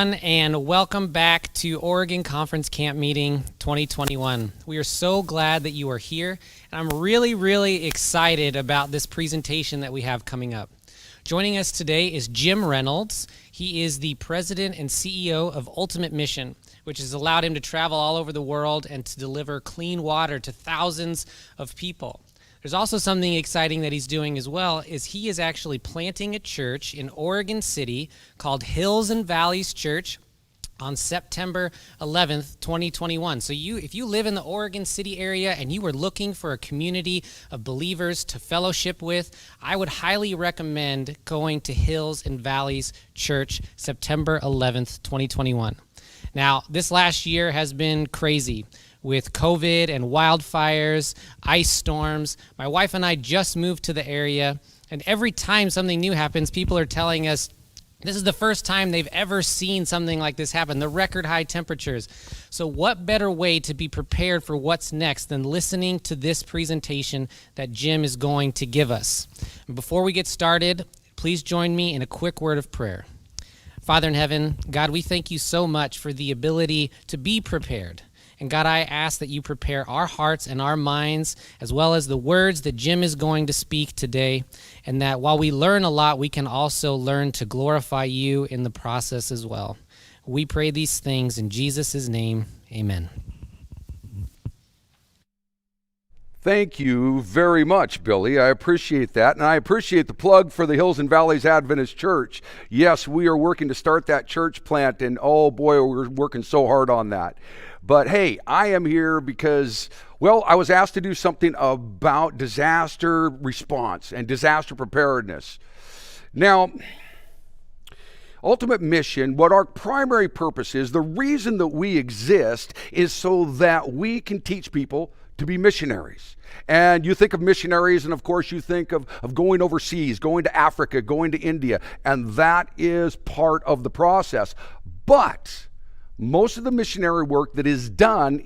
everyone, and welcome back to Oregon Conference Camp Meeting 2021. We are so glad that you are here, and I'm really excited about this presentation that we have coming up. Joining us today is Jim Reynolds. He is the president and CEO of Ultimate Mission, which has allowed him to travel all over the world and to deliver clean water to thousands of people. There's also something exciting that he's doing as well, is he is actually planting a church in Oregon City called Hills and Valleys Church on September 11th, 2021. So if you live in the Oregon City area and you were looking for a community of believers to fellowship with, I would highly recommend going to Hills and Valleys Church September 11th, 2021. Now, this last year has been crazy with COVID and wildfires, ice storms. My wife and I just moved to the area, and every time something new happens, people are telling us this is the first time they've ever seen something like this happen, the record high temperatures. So what better way to be prepared for what's next than listening to this presentation that Jim is going to give us. And before we get started, please join me in a quick word of prayer. Father in heaven, God, we thank you so much for the ability to be prepared. And God, I ask that you prepare our hearts and our minds, as well as the words that Jim is going to speak today, and that while we learn a lot, we can also learn to glorify you in the process as well. We pray these things in Jesus' name, amen. Thank you very much, Billy. I appreciate that, and I appreciate the plug for the Hills and Valleys Adventist Church. Yes, we are working to start that church plant, and oh boy, we're working so hard on that. But hey, I am here because, well, I was asked to do something about disaster response and disaster preparedness. Now, Ultimate Mission, what our primary purpose is, the reason that we exist is so that we can teach people to be missionaries. And you think of missionaries, and of course you think of going overseas, going to Africa, going to India, and that is part of the process. But most of the missionary work that is done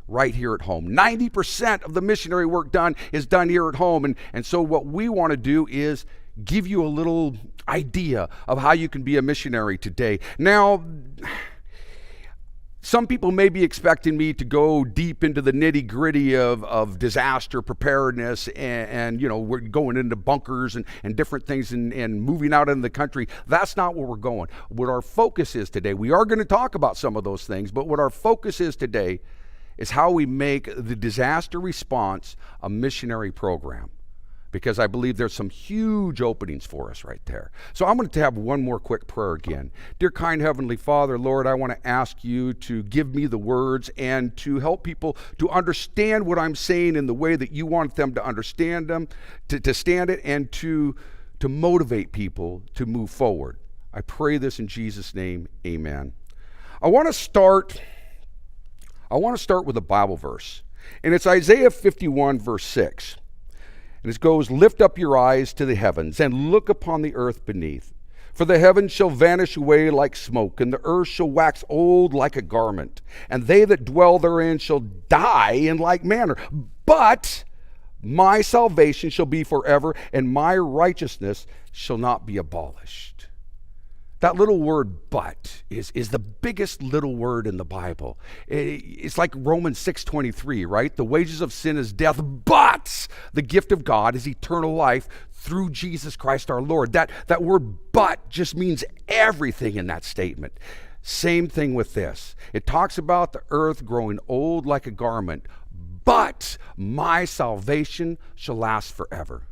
right here at home. 90% of the missionary work done is done here at home. And so what we want to do is give you a little idea of how you can be a missionary today. Now, some people may be expecting me to go deep into the nitty-gritty of disaster preparedness and you know, we're going into bunkers and different things and moving out in the country. That's not where we're going. What our focus is today, we are going to talk about some of those things, but what our focus is today is how we make the disaster response a missionary program. Because I believe there's some huge openings for us right there. So I'm going to have one more quick prayer again. Dear kind Heavenly Father, Lord, I want to ask you to give me the words and to help people to understand what I'm saying in the way that you want them to understand them, to stand it, and to motivate people to move forward. I pray this in Jesus' name, amen. I want to start with a Bible verse, and it's Isaiah 51, verse 6. And it goes, lift up your eyes to the heavens and look upon the earth beneath. For the heavens shall vanish away like smoke, and the earth shall wax old like a garment. And they that dwell therein shall die in like manner. But my salvation shall be forever, and my righteousness shall not be abolished. That little word but is the biggest little word in the Bible. It's like Romans 6:23, right? The wages of sin is death, but the gift of God is eternal life through Jesus Christ our Lord. That word but just means everything in that statement. Same thing with this. It talks about the earth growing old like a garment, but my salvation shall last forever.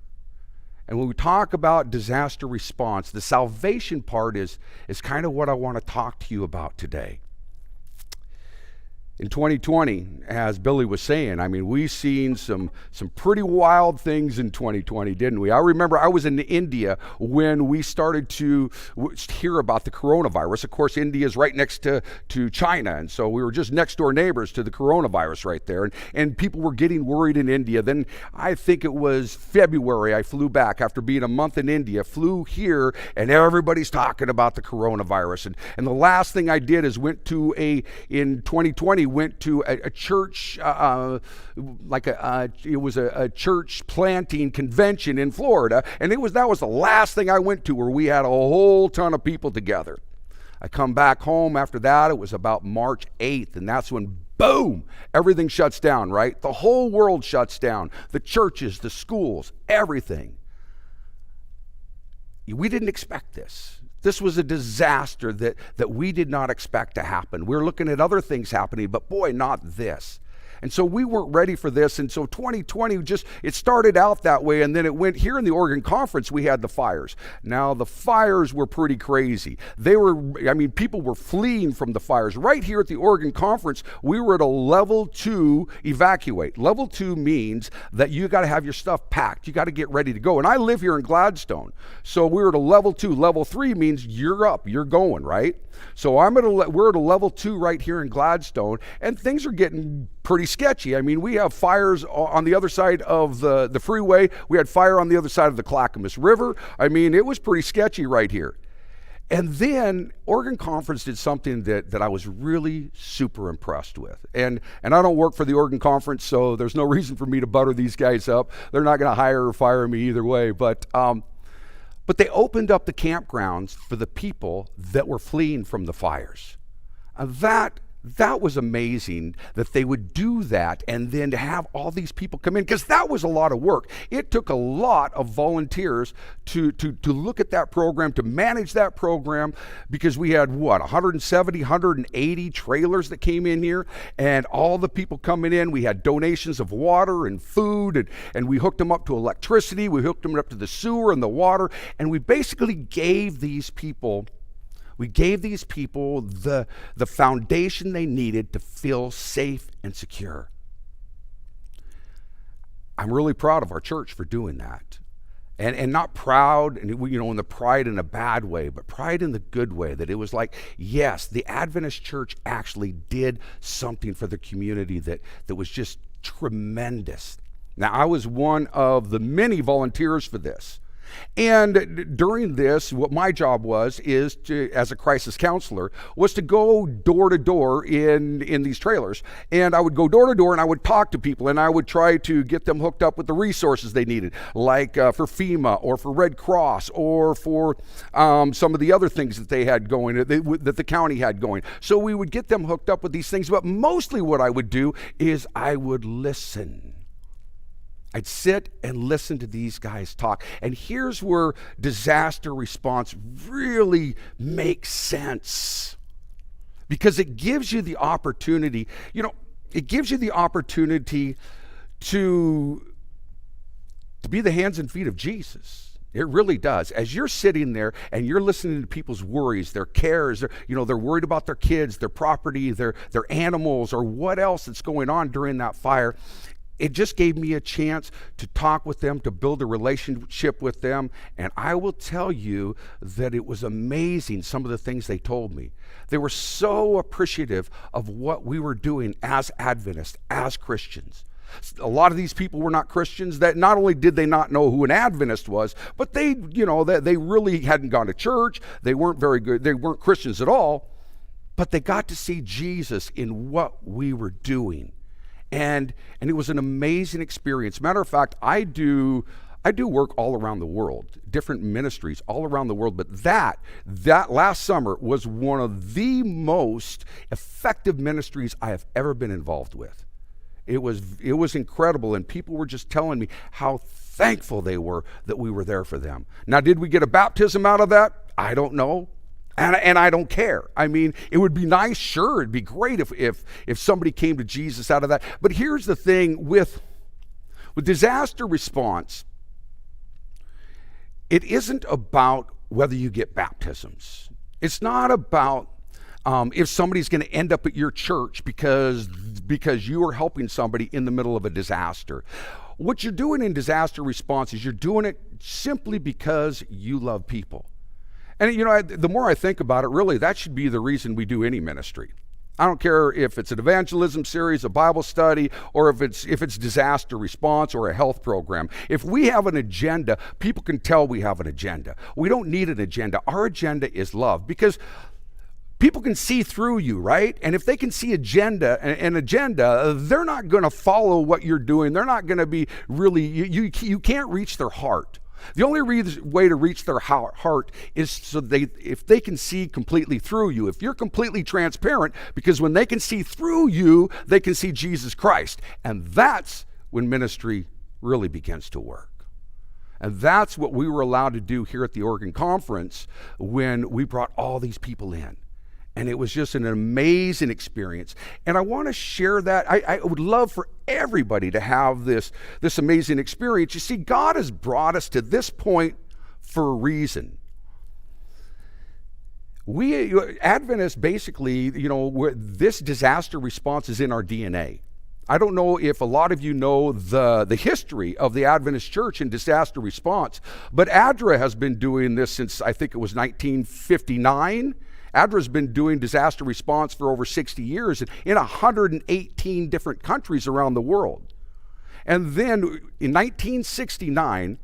And when we talk about disaster response, the salvation part is kind of what I want to talk to you about today. In 2020, as Billy was saying, I mean, we've seen some pretty wild things in 2020, didn't we? I remember I was in India when we started to hear about the coronavirus. Of course, India is right next to China, and so we were just next door neighbors to the coronavirus right there. And people were getting worried in India. Then I think it was February, I flew back after being a month in India, flew here, and everybody's talking about the coronavirus. And the last thing I did is in 2020, went to a church, it was a church planting convention in Florida, and that was the last thing I went to where we had a whole ton of people together. I come back home after that. It was about March 8th, and that's when, boom, everything shuts down, right? The whole world shuts down. The churches, the schools, everything. We didn't expect this. This was a disaster that we did not expect to happen. We were looking at other things happening, but boy, not this. And so we weren't ready for this. And so 2020 it started out that way. And then it went here in the Oregon Conference, we had the fires. Now the fires were pretty crazy. People were fleeing from the fires. Right here at the Oregon Conference, we were at a level 2 evacuate. Level 2 means that you got to have your stuff packed. You got to get ready to go. And I live here in Gladstone. So we were at a level 2. Level 3 means you're up, you're going, right? So we're at a level 2 right here in Gladstone, and things are getting pretty sketchy. I mean, we have fires on the other side of the freeway. We had fire on the other side of the Clackamas River. I mean, it was pretty sketchy right here. And then Oregon Conference did something that I was really super impressed with. And I don't work for the Oregon Conference, so there's no reason for me to butter these guys up. They're not going to hire or fire me either way. But they opened up the campgrounds for the people that were fleeing from the fires. That was amazing that they would do that, and then to have all these people come in, because that was a lot of work. It took a lot of volunteers to look at that program, to manage that program, because we had 170, 180 trailers that came in here, and all the people coming in. We had donations of water and food, and we hooked them up to electricity. We hooked them up to the sewer and the water, and we basically gave these people the foundation they needed to feel safe and secure. I'm really proud of our church for doing that. And not proud, and in the pride in a bad way, but pride in the good way, that it was like, yes, the Adventist church actually did something for the community that was just tremendous. Now, I was one of the many volunteers for this. And during this, what my job was as a crisis counselor, was to go door to door in these trailers. And I would go door to door, and I would talk to people, and I would try to get them hooked up with the resources they needed, like for FEMA or for Red Cross or for some of the other things that they had going, that the county had going. So we would get them hooked up with these things. But mostly what I would do is I would listen. I'd sit and listen to these guys talk. And here's where disaster response really makes sense. Because it gives you the opportunity, to be the hands and feet of Jesus. It really does. As you're sitting there and you're listening to people's worries, their cares, they're worried about their kids, their property, their animals, or what else that's going on during that fire. It just gave me a chance to talk with them, to build a relationship with them. And I will tell you that it was amazing, some of the things they told me. They were so appreciative of what we were doing as Adventists, as Christians. A lot of these people were not Christians. That not only did they not know who an Adventist was, but they really hadn't gone to church. They weren't very good. They weren't Christians at all. But they got to see Jesus in what we were doing. And it was an amazing experience. Matter of fact, I do work all around the world, different ministries all around the world. But that last summer was one of the most effective ministries I have ever been involved with. It was incredible, and people were just telling me how thankful they were that we were there for them. Now, did we get a baptism out of that? I don't know. And I don't care. I mean, it would be nice, sure, it'd be great if somebody came to Jesus out of that. But here's the thing with disaster response, it isn't about whether you get baptisms. It's not about if somebody's going to end up at your church because you are helping somebody in the middle of a disaster. What you're doing in disaster response is you're doing it simply because you love people. And the more I think about it, really, that should be the reason we do any ministry. I don't care if it's an evangelism series, a Bible study, or if it's disaster response or a health program. If we have an agenda, people can tell we have an agenda. We don't need an agenda. Our agenda is love, because people can see through you, right? And if they can see an agenda, they're not going to follow what you're doing. They're not going to be really, you can't reach their heart. The only way to reach their heart is so if they can see completely through you, if you're completely transparent, because when they can see through you, they can see Jesus Christ. And that's when ministry really begins to work. And that's what we were allowed to do here at the Oregon Conference when we brought all these people in. And it was just an amazing experience. And I want to share that. I would love for everybody to have this amazing experience. You see, God has brought us to this point for a reason. We Adventists basically, this disaster response is in our DNA. I don't know if a lot of you know the history of the Adventist church in disaster response, but ADRA has been doing this since I think it was 1959. ADRA's been doing disaster response for over 60 years in 118 different countries around the world. And then in 1969,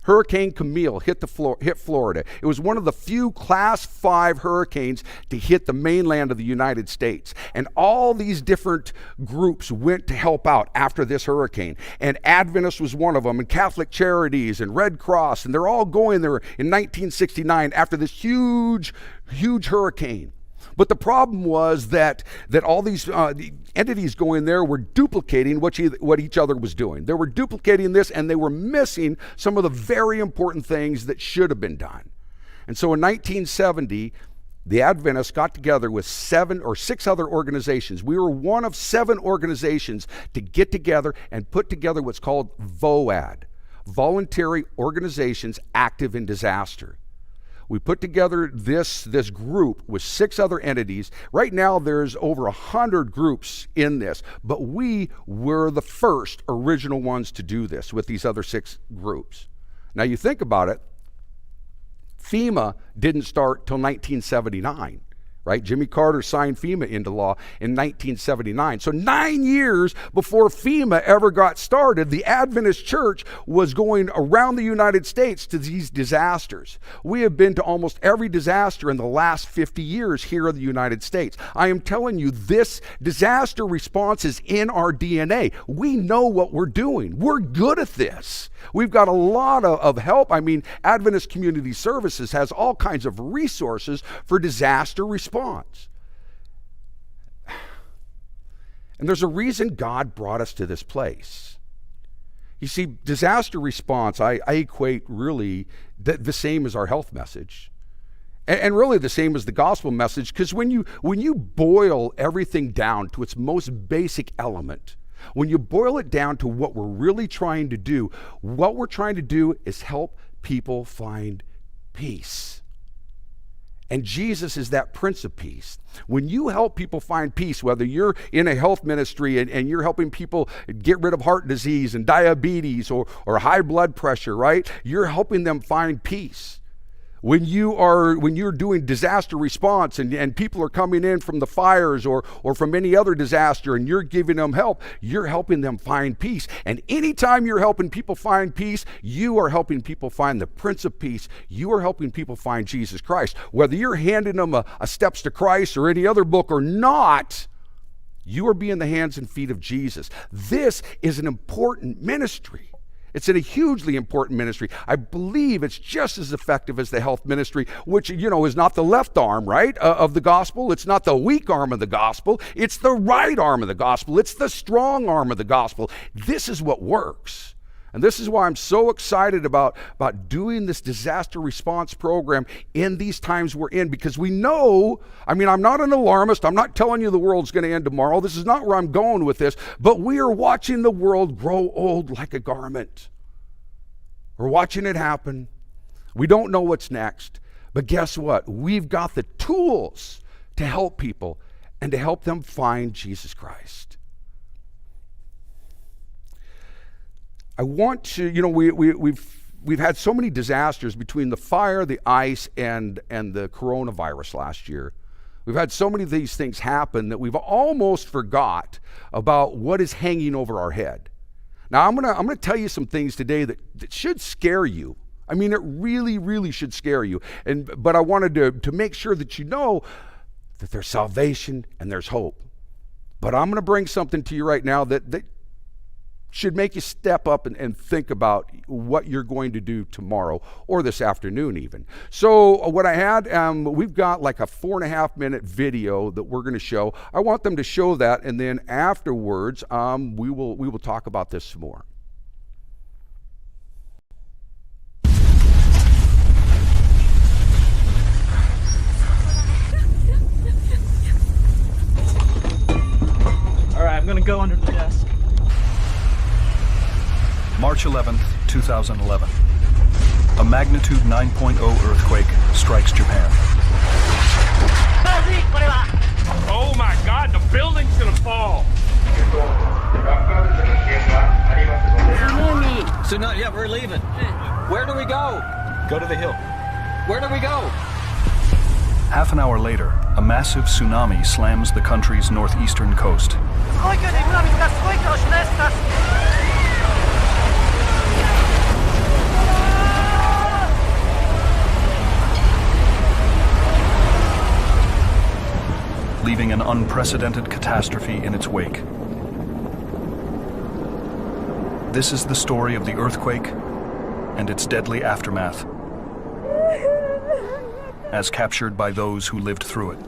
Hurricane Camille hit Florida. It was one of the few Class 5 hurricanes to hit the mainland of the United States. And all these different groups went to help out after this hurricane. And Adventist was one of them, and Catholic Charities, and Red Cross, and they're all going there in 1969 after this huge hurricane. But the problem was that all these entities going there were duplicating what each other was doing. They were duplicating this, and they were missing some of the very important things that should have been done. And so in 1970, the Adventists got together with 7 or 6 other organizations. We were one of 7 organizations to get together and put together what's called VOAD, Voluntary Organizations Active in Disaster. We put together this group with 6 other entities. Right now, there's over 100 groups in this, but we were the first original ones to do this with these other 6 groups. Now, you think about it, FEMA didn't start till 1979. Right? Jimmy Carter signed FEMA into law in 1979. So 9 years before FEMA ever got started, the Adventist church was going around the United States to these disasters. We have been to almost every disaster in the last 50 years here in the United States. I am telling you, this disaster response is in our DNA. We know what we're doing. We're good at this. We've got a lot of help. I mean, Adventist Community Services has all kinds of resources for disaster response. And there's a reason God brought us to this place. You see, disaster response, I equate really the same as our health message. And really the same as the gospel message, because when you boil everything down to its most basic element, when you boil it down to what we're really trying to do, what we're trying to do is help people find peace. And Jesus is that Prince of Peace. When you help people find peace, whether you're in a health ministry and you're helping people get rid of heart disease and diabetes or high blood pressure, right? You're helping them find peace. When you're doing disaster response and people are coming in from the fires or from any other disaster and you're giving them help, you're helping them find peace. And anytime you're helping people find peace, you are helping people find the Prince of Peace. You are helping people find Jesus Christ. Whether you're handing them a Steps to Christ or any other book or not, you are being the hands and feet of Jesus. This is an important ministry. It's a hugely important ministry. I believe it's just as effective as the health ministry, which, is not the left arm, right, of the gospel. It's not the weak arm of the gospel. It's the right arm of the gospel. It's the strong arm of the gospel. This is what works. And this is why I'm so excited about doing this disaster response program in these times we're in, because we know, I'm not an alarmist. I'm not telling you the world's going to end tomorrow. This is not where I'm going with this, but we are watching the world grow old like a garment. We're watching it happen. We don't know what's next, but guess what? We've got the tools to help people and to help them find Jesus Christ. I want to, we've had so many disasters between the fire, the ice, and the coronavirus last year. We've had so many of these things happen that we've almost forgot about what is hanging over our head. Now, I'm gonna tell you some things today that should scare you. It really, really should scare you. But I wanted to make sure that you know that there's salvation and there's hope. But I'm gonna bring something to you right now that should make you step up and think about what you're going to do tomorrow or this afternoon even. So what I had, we've got like a 4.5 minute video that we're going to show. I want them to show that, and then afterwards we will talk about this some more. All right, I'm gonna go under the desk. March 11th, 2011. A magnitude 9.0 earthquake strikes Japan. Oh my God, the building's gonna fall! Tsunami, yeah, we're leaving. Where do we go? Go to the hill. Where do we go? Half an hour later, a massive tsunami slams the country's northeastern coast. Leaving an unprecedented catastrophe in its wake. This is the story of the earthquake and its deadly aftermath, as captured by those who lived through it.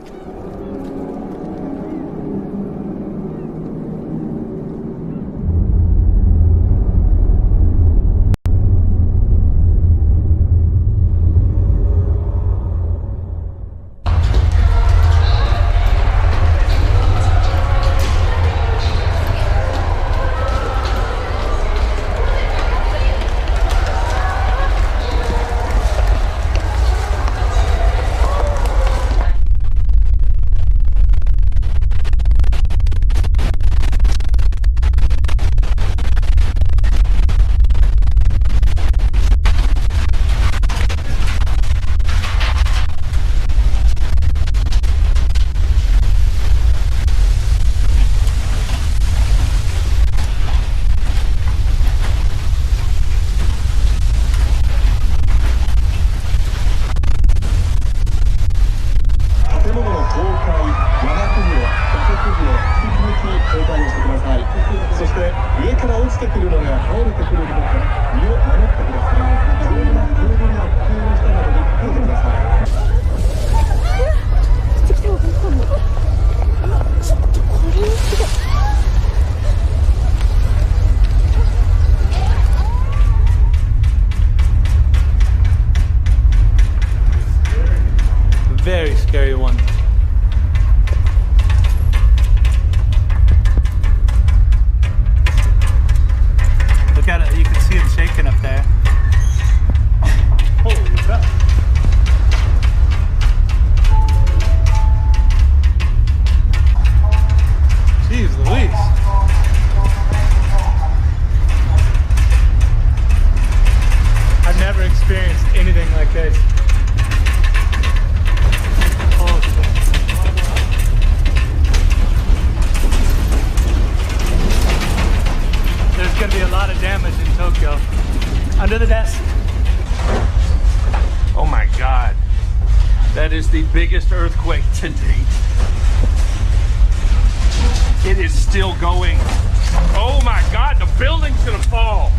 Very scary one. Look at it, you can see it shaking up there. Holy crap. Jeez Louise. I've never experienced anything like this. There's going to be a lot of damage in Tokyo. Under the desk. Oh my God. That is the biggest earthquake to date. It is still going. Oh my God, the building's gonna fall.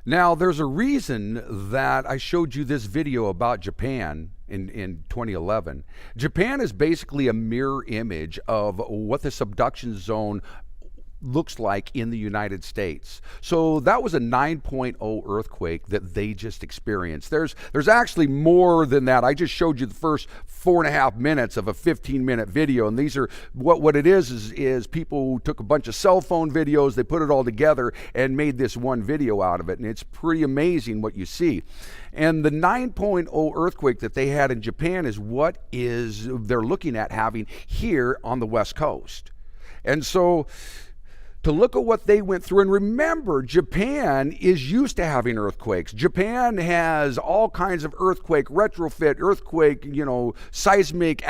Now, there's a reason that I showed you this video about Japan in 2011. Japan is basically a mirror image of what the subduction zone looks like in the United States. So that was a 9.0 earthquake that they just experienced. There's actually more than that. I just showed you the first 4.5 minutes of a 15-minute video, and these are what it is people took a bunch of cell phone videos, they put it all together and made this one video out of it, and it's pretty amazing what you see. And the 9.0 earthquake that they had in Japan is what they're looking at having here on the West Coast. And so to look at what they went through, and remember, Japan is used to having earthquakes. Japan has all kinds of earthquake, retrofit, earthquake, seismic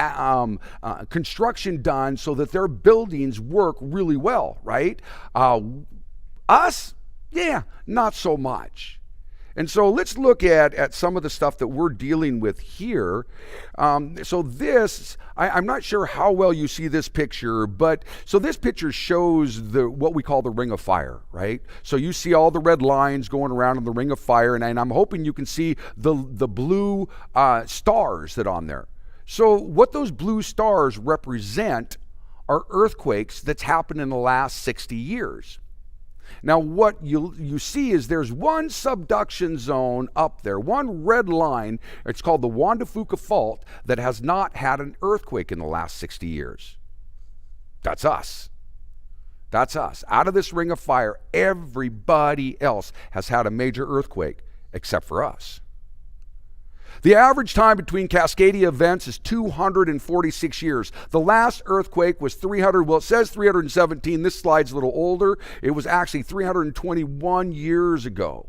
construction done so that their buildings work really well, right? Us, yeah, not so much. And so let's look at some of the stuff that we're dealing with here. So this, I'm not sure how well you see this picture, but so this picture shows what we call the ring of fire, right? So you see all the red lines going around in the ring of fire, and I'm hoping you can see the blue stars that are on there. So what those blue stars represent are earthquakes that's happened in the last 60 years. Now what you see is there's one subduction zone up there, one red line, it's called the Juan de Fuca Fault, that has not had an earthquake in the last 60 years. That's us. That's us. Out of this ring of fire, everybody else has had a major earthquake except for us. The average time between Cascadia events is 246 years. The last earthquake was it says 317. This slide's a little older. It was actually 321 years ago.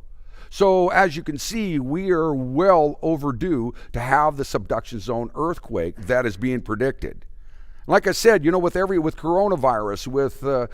So as you can see, we are well overdue to have the subduction zone earthquake that is being predicted. Like I said, with coronavirus, with the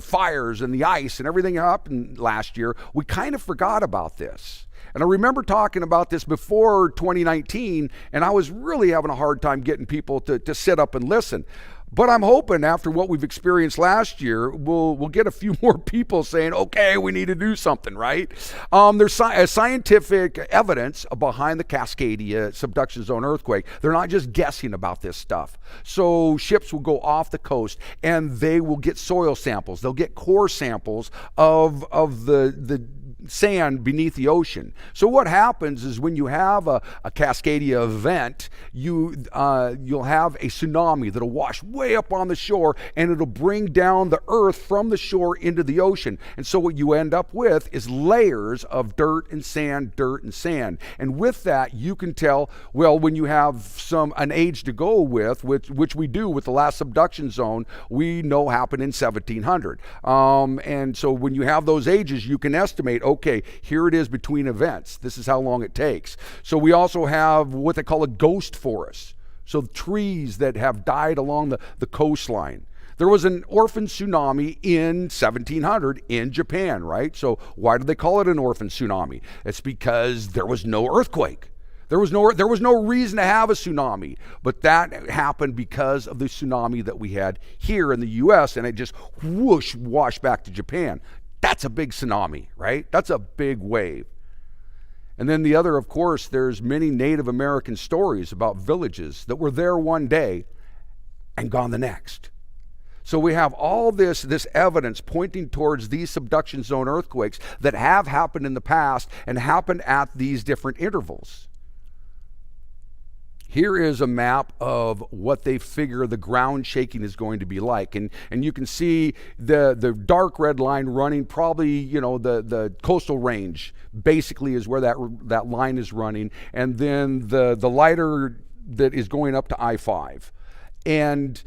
fires and the ice and everything that happened last year, we kind of forgot about this. And I remember talking about this before 2019, and I was really having a hard time getting people to sit up and listen. But I'm hoping after what we've experienced last year, we'll get a few more people saying, okay, we need to do something, right? There's scientific evidence behind the Cascadia subduction zone earthquake. They're not just guessing about this stuff. So ships will go off the coast and they will get soil samples. They'll get core samples of the sand beneath the ocean. So what happens is when you have a Cascadia event, you'll have a tsunami that'll wash way up on the shore, and it'll bring down the earth from the shore into the ocean. And so what you end up with is layers of dirt and sand, dirt and sand. And with that, you can tell, well, when you have an age to go with, which we do with the last subduction zone, we know happened in 1700. And so when you have those ages, you can estimate, okay, here it is between events. This is how long it takes. So we also have what they call a ghost forest. So trees that have died along the coastline. There was an orphan tsunami in 1700 in Japan, right? So why do they call it an orphan tsunami? It's because there was no earthquake. There was no reason to have a tsunami, but that happened because of the tsunami that we had here in the U.S., and it just washed back to Japan. That's a big tsunami, right? That's a big wave. And then the other, of course, there's many Native American stories about villages that were there one day and gone the next. So we have all this evidence pointing towards these subduction zone earthquakes that have happened in the past and happened at these different intervals. Here is a map of what they figure the ground shaking is going to be like. And you can see the dark red line running probably, the coastal range basically is where that line is running. And then the lighter that is going up to I-5 and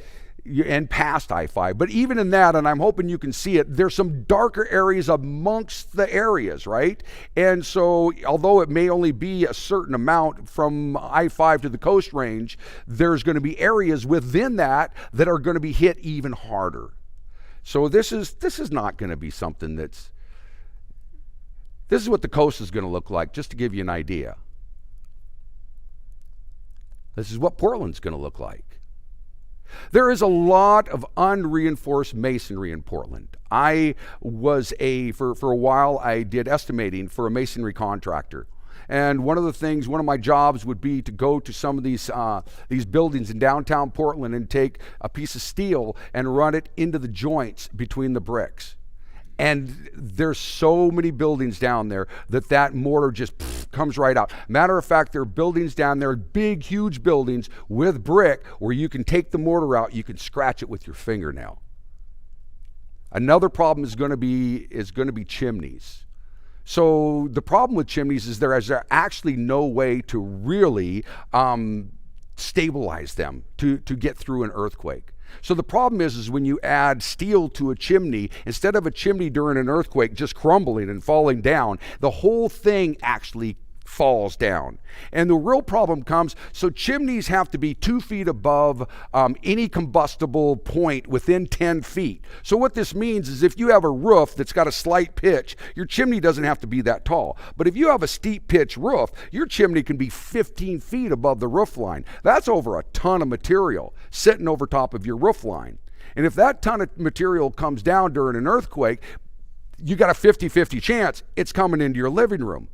past I-5. But even in that, and I'm hoping you can see it, there's some darker areas amongst the areas, right? And so although it may only be a certain amount from I-5 to the coast range, there's going to be areas within that are going to be hit even harder. So this is not going to be something this is what the coast is going to look like, just to give you an idea. This is what Portland's going to look like. There is a lot of unreinforced masonry in Portland. I was for a while, I did estimating for a masonry contractor. And one of my jobs would be to go to some of these buildings in downtown Portland and take a piece of steel and run it into the joints between the bricks. And there's so many buildings down there that mortar just comes right out. Matter of fact, there are buildings down there, big, huge buildings with brick where you can take the mortar out, you can scratch it with your fingernail. Another problem is going to be chimneys. So the problem with chimneys is there is actually no way to really stabilize them to get through an earthquake. So the problem is when you add steel to a chimney, instead of a chimney during an earthquake just crumbling and falling down, the whole thing actually falls down. And the real problem comes, so chimneys have to be 2 feet above any combustible point within 10 feet. So what this means is if you have a roof that's got a slight pitch, your chimney doesn't have to be that tall. But if you have a steep pitch roof, your chimney can be 15 feet above the roof line. That's over a ton of material sitting over top of your roof line. And if that ton of material comes down during an earthquake, you got a 50-50 chance it's coming into your living room.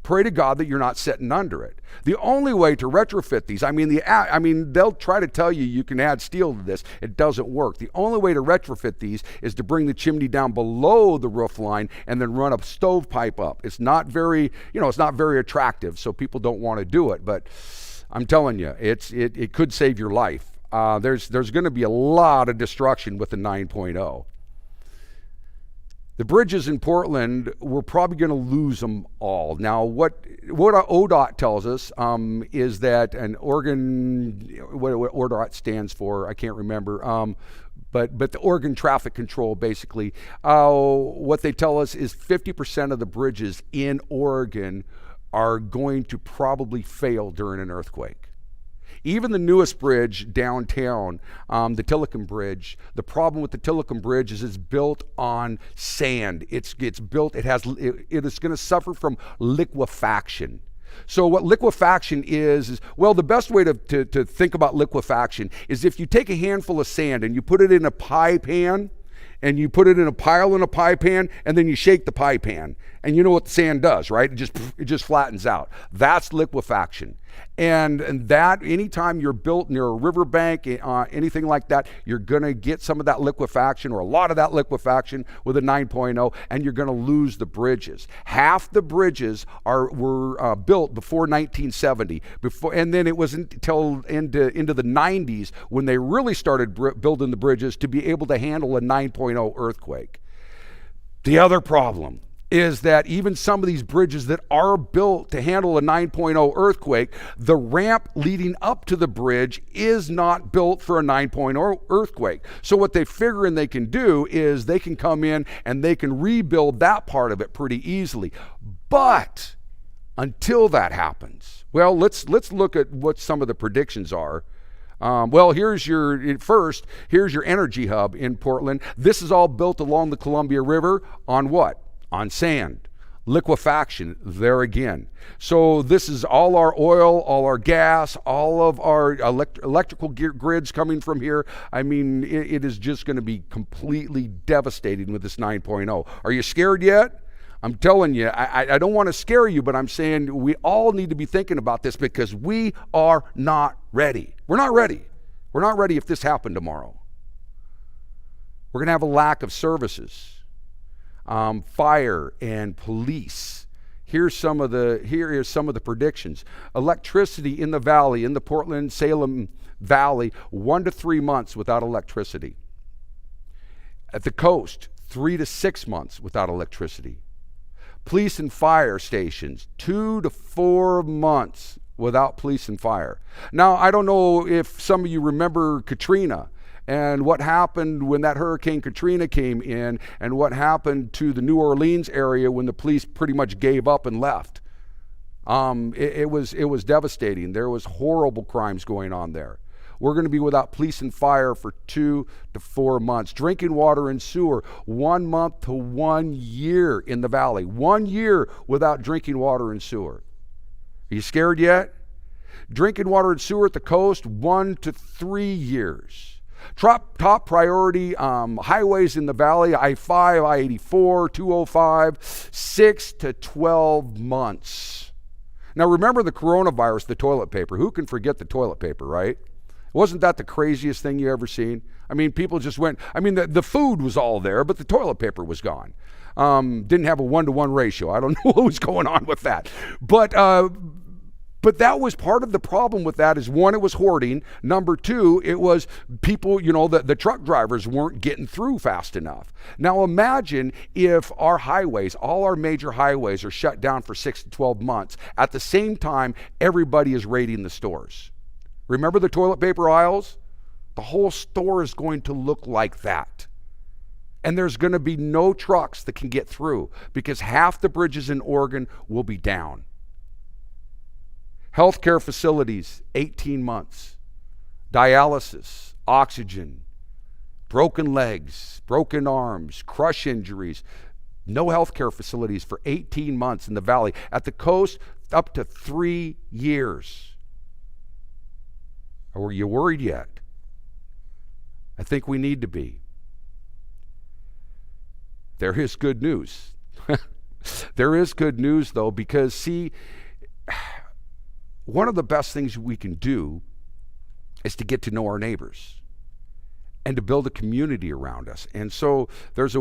Pray to God that you're not sitting under it. The only way to retrofit these, they'll try to tell you can add steel to this. It doesn't work. The only way to retrofit these is to bring the chimney down below the roof line and then run a stovepipe up. It's not very attractive, so people don't want to do it. But I'm telling you, it could save your life. There's going to be a lot of destruction with the 9.0. The bridges in Portland, we're probably going to lose them all. Now, what ODOT tells us is that what ODOT stands for, I can't remember, but the Oregon Traffic Control, basically, what they tell us is 50% of the bridges in Oregon are going to probably fail during an earthquake. Even the newest bridge downtown, the Tillicum Bridge, the problem with the Tillicum Bridge is it's built on sand. It is going to suffer from liquefaction. So what liquefaction is the best way to think about liquefaction is if you take a handful of sand and you put it in a pie pan, and you put it in a pile in a pie pan, and then you shake the pie pan. And you know what the sand does, right? It just flattens out. That's liquefaction. And that, anytime you're built near a riverbank, anything like that, you're going to get some of that liquefaction or a lot of that liquefaction with a 9.0, and you're going to lose the bridges. Half the bridges were built before 1970, and then it wasn't until into the 90s when they really started building the bridges to be able to handle a 9.0 earthquake. The other problem is that even some of these bridges that are built to handle a 9.0 earthquake, the ramp leading up to the bridge is not built for a 9.0 earthquake. So what they figuring they can do is they can come in and they can rebuild that part of it pretty easily. But until that happens, let's look at what some of the predictions are. Here's your energy hub in Portland. This is all built along the Columbia River on what? On sand. Liquefaction, there again. So this is all our oil, all our gas, all of our electrical grids coming from here. It is just going to be completely devastating with this 9.0. Are you scared yet? I'm telling you, I don't want to scare you, but I'm saying we all need to be thinking about this because we are not ready. We're not ready. We're not ready if this happened tomorrow. We're going to have a lack of services. Fire and police. Here are some of the predictions. Electricity in the valley, in the Portland-Salem Valley, 1 to 3 months without electricity. At the coast, 3 to 6 months without electricity. Police and fire stations, 2 to 4 months without police and fire. Now, I don't know if some of you remember Katrina and what happened when that Hurricane Katrina came in and what happened to the New Orleans area when the police pretty much gave up and left. It was devastating. There was horrible crimes going on there. We're going to be without police and fire for 2 to 4 months. Drinking water and sewer, 1 month to 1 year in the valley. 1 year without drinking water and sewer. Are you scared yet? Drinking water and sewer at the coast, 1 to 3 years. Top priority highways in the valley, I-5, I-84, 205, 6 to 12 months. Now remember the coronavirus, the toilet paper. Who can forget the toilet paper, right? Wasn't that the craziest thing you ever seen? I mean, people just went, I mean, the food was all there, but the toilet paper was gone. Didn't have a 1-to-1 ratio. I don't know what was going on with that. But that was part of the problem with that is, one, it was hoarding. Number two, it was people, the truck drivers weren't getting through fast enough. Now imagine if our highways, all our major highways are shut down for 6 to 12 months. At the same time, everybody is raiding the stores. Remember the toilet paper aisles? The whole store is going to look like that. And there's going to be no trucks that can get through because half the bridges in Oregon will be down. Healthcare facilities, 18 months. Dialysis, oxygen, broken legs, broken arms, crush injuries. No healthcare facilities for 18 months in the valley. At the coast, up to 3 years. Are you worried yet? I think we need to be. There is good news. There is good news, though, because, see, one of the best things we can do is to get to know our neighbors and to build a community around us. And so there's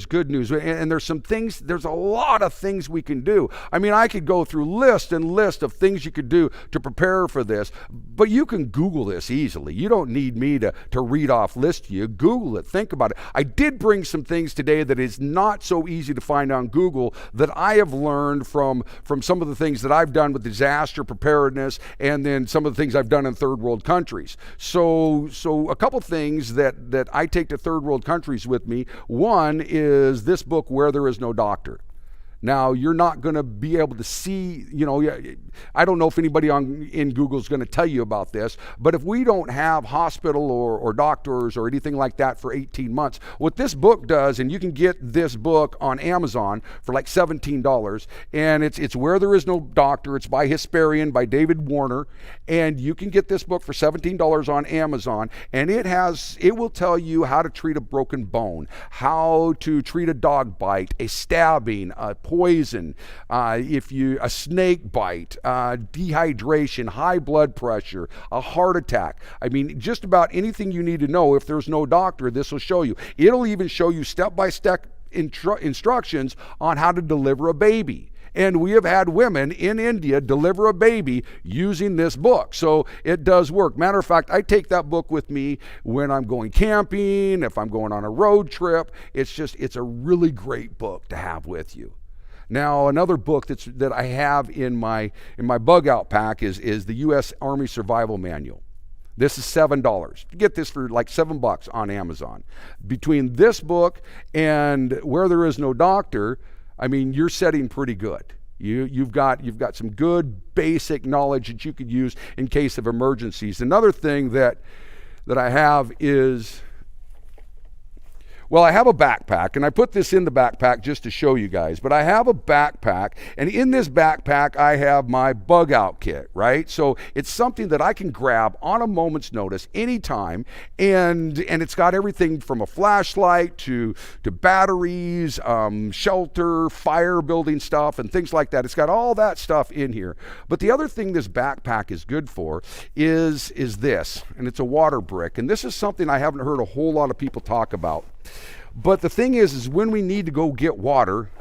good news. And there's some things, there's a lot of things we can do. I mean, I could go through list and list of things you could do to prepare for this, but you can Google this easily. You don't need me to read off list to you. Google it, think about it. I did bring some things today that is not so easy to find on Google that I have learned from some of the things that I've done with disaster preparedness and then some of the things I've done in third world countries. So a couple things that I take to third world countries with me. One is this book, Where There Is No Doctor. Now, you're not going to be able to see, I don't know if anybody in Google is going to tell you about this, but if we don't have hospital or doctors or anything like that for 18 months, what this book does, and you can get this book on Amazon for like $17, and it's Where There Is No Doctor. It's by Hesperian, by David Warner, and you can get this book for $17 on Amazon, and it will tell you how to treat a broken bone, how to treat a dog bite, a stabbing, a poison, a snake bite, dehydration, high blood pressure, a heart attack. I mean, just about anything you need to know. If there's no doctor, this will show you. It'll even show you step-by-step instructions on how to deliver a baby. And we have had women in India deliver a baby using this book. So it does work. Matter of fact, I take that book with me when I'm going camping, if I'm going on a road trip. It's a really great book to have with you. Now, another book that I have in my bug out pack is the U.S. Army Survival Manual. This is $7. You get this for like $7 on Amazon. Between this book and Where There Is No Doctor, I mean, you're setting pretty good. You've got some good basic knowledge that you could use in case of emergencies. Another thing that I have is, well, I have a backpack, and I put this in the backpack just to show you guys, but I have a backpack, and in this backpack, I have my bug out kit, right? So it's something that I can grab on a moment's notice anytime, and it's got everything from a flashlight to batteries, shelter, fire building stuff, and things like that. It's got all that stuff in here. But the other thing this backpack is good for is this, and it's a water brick, and this is something I haven't heard a whole lot of people talk about. But the thing is when we need to go get water,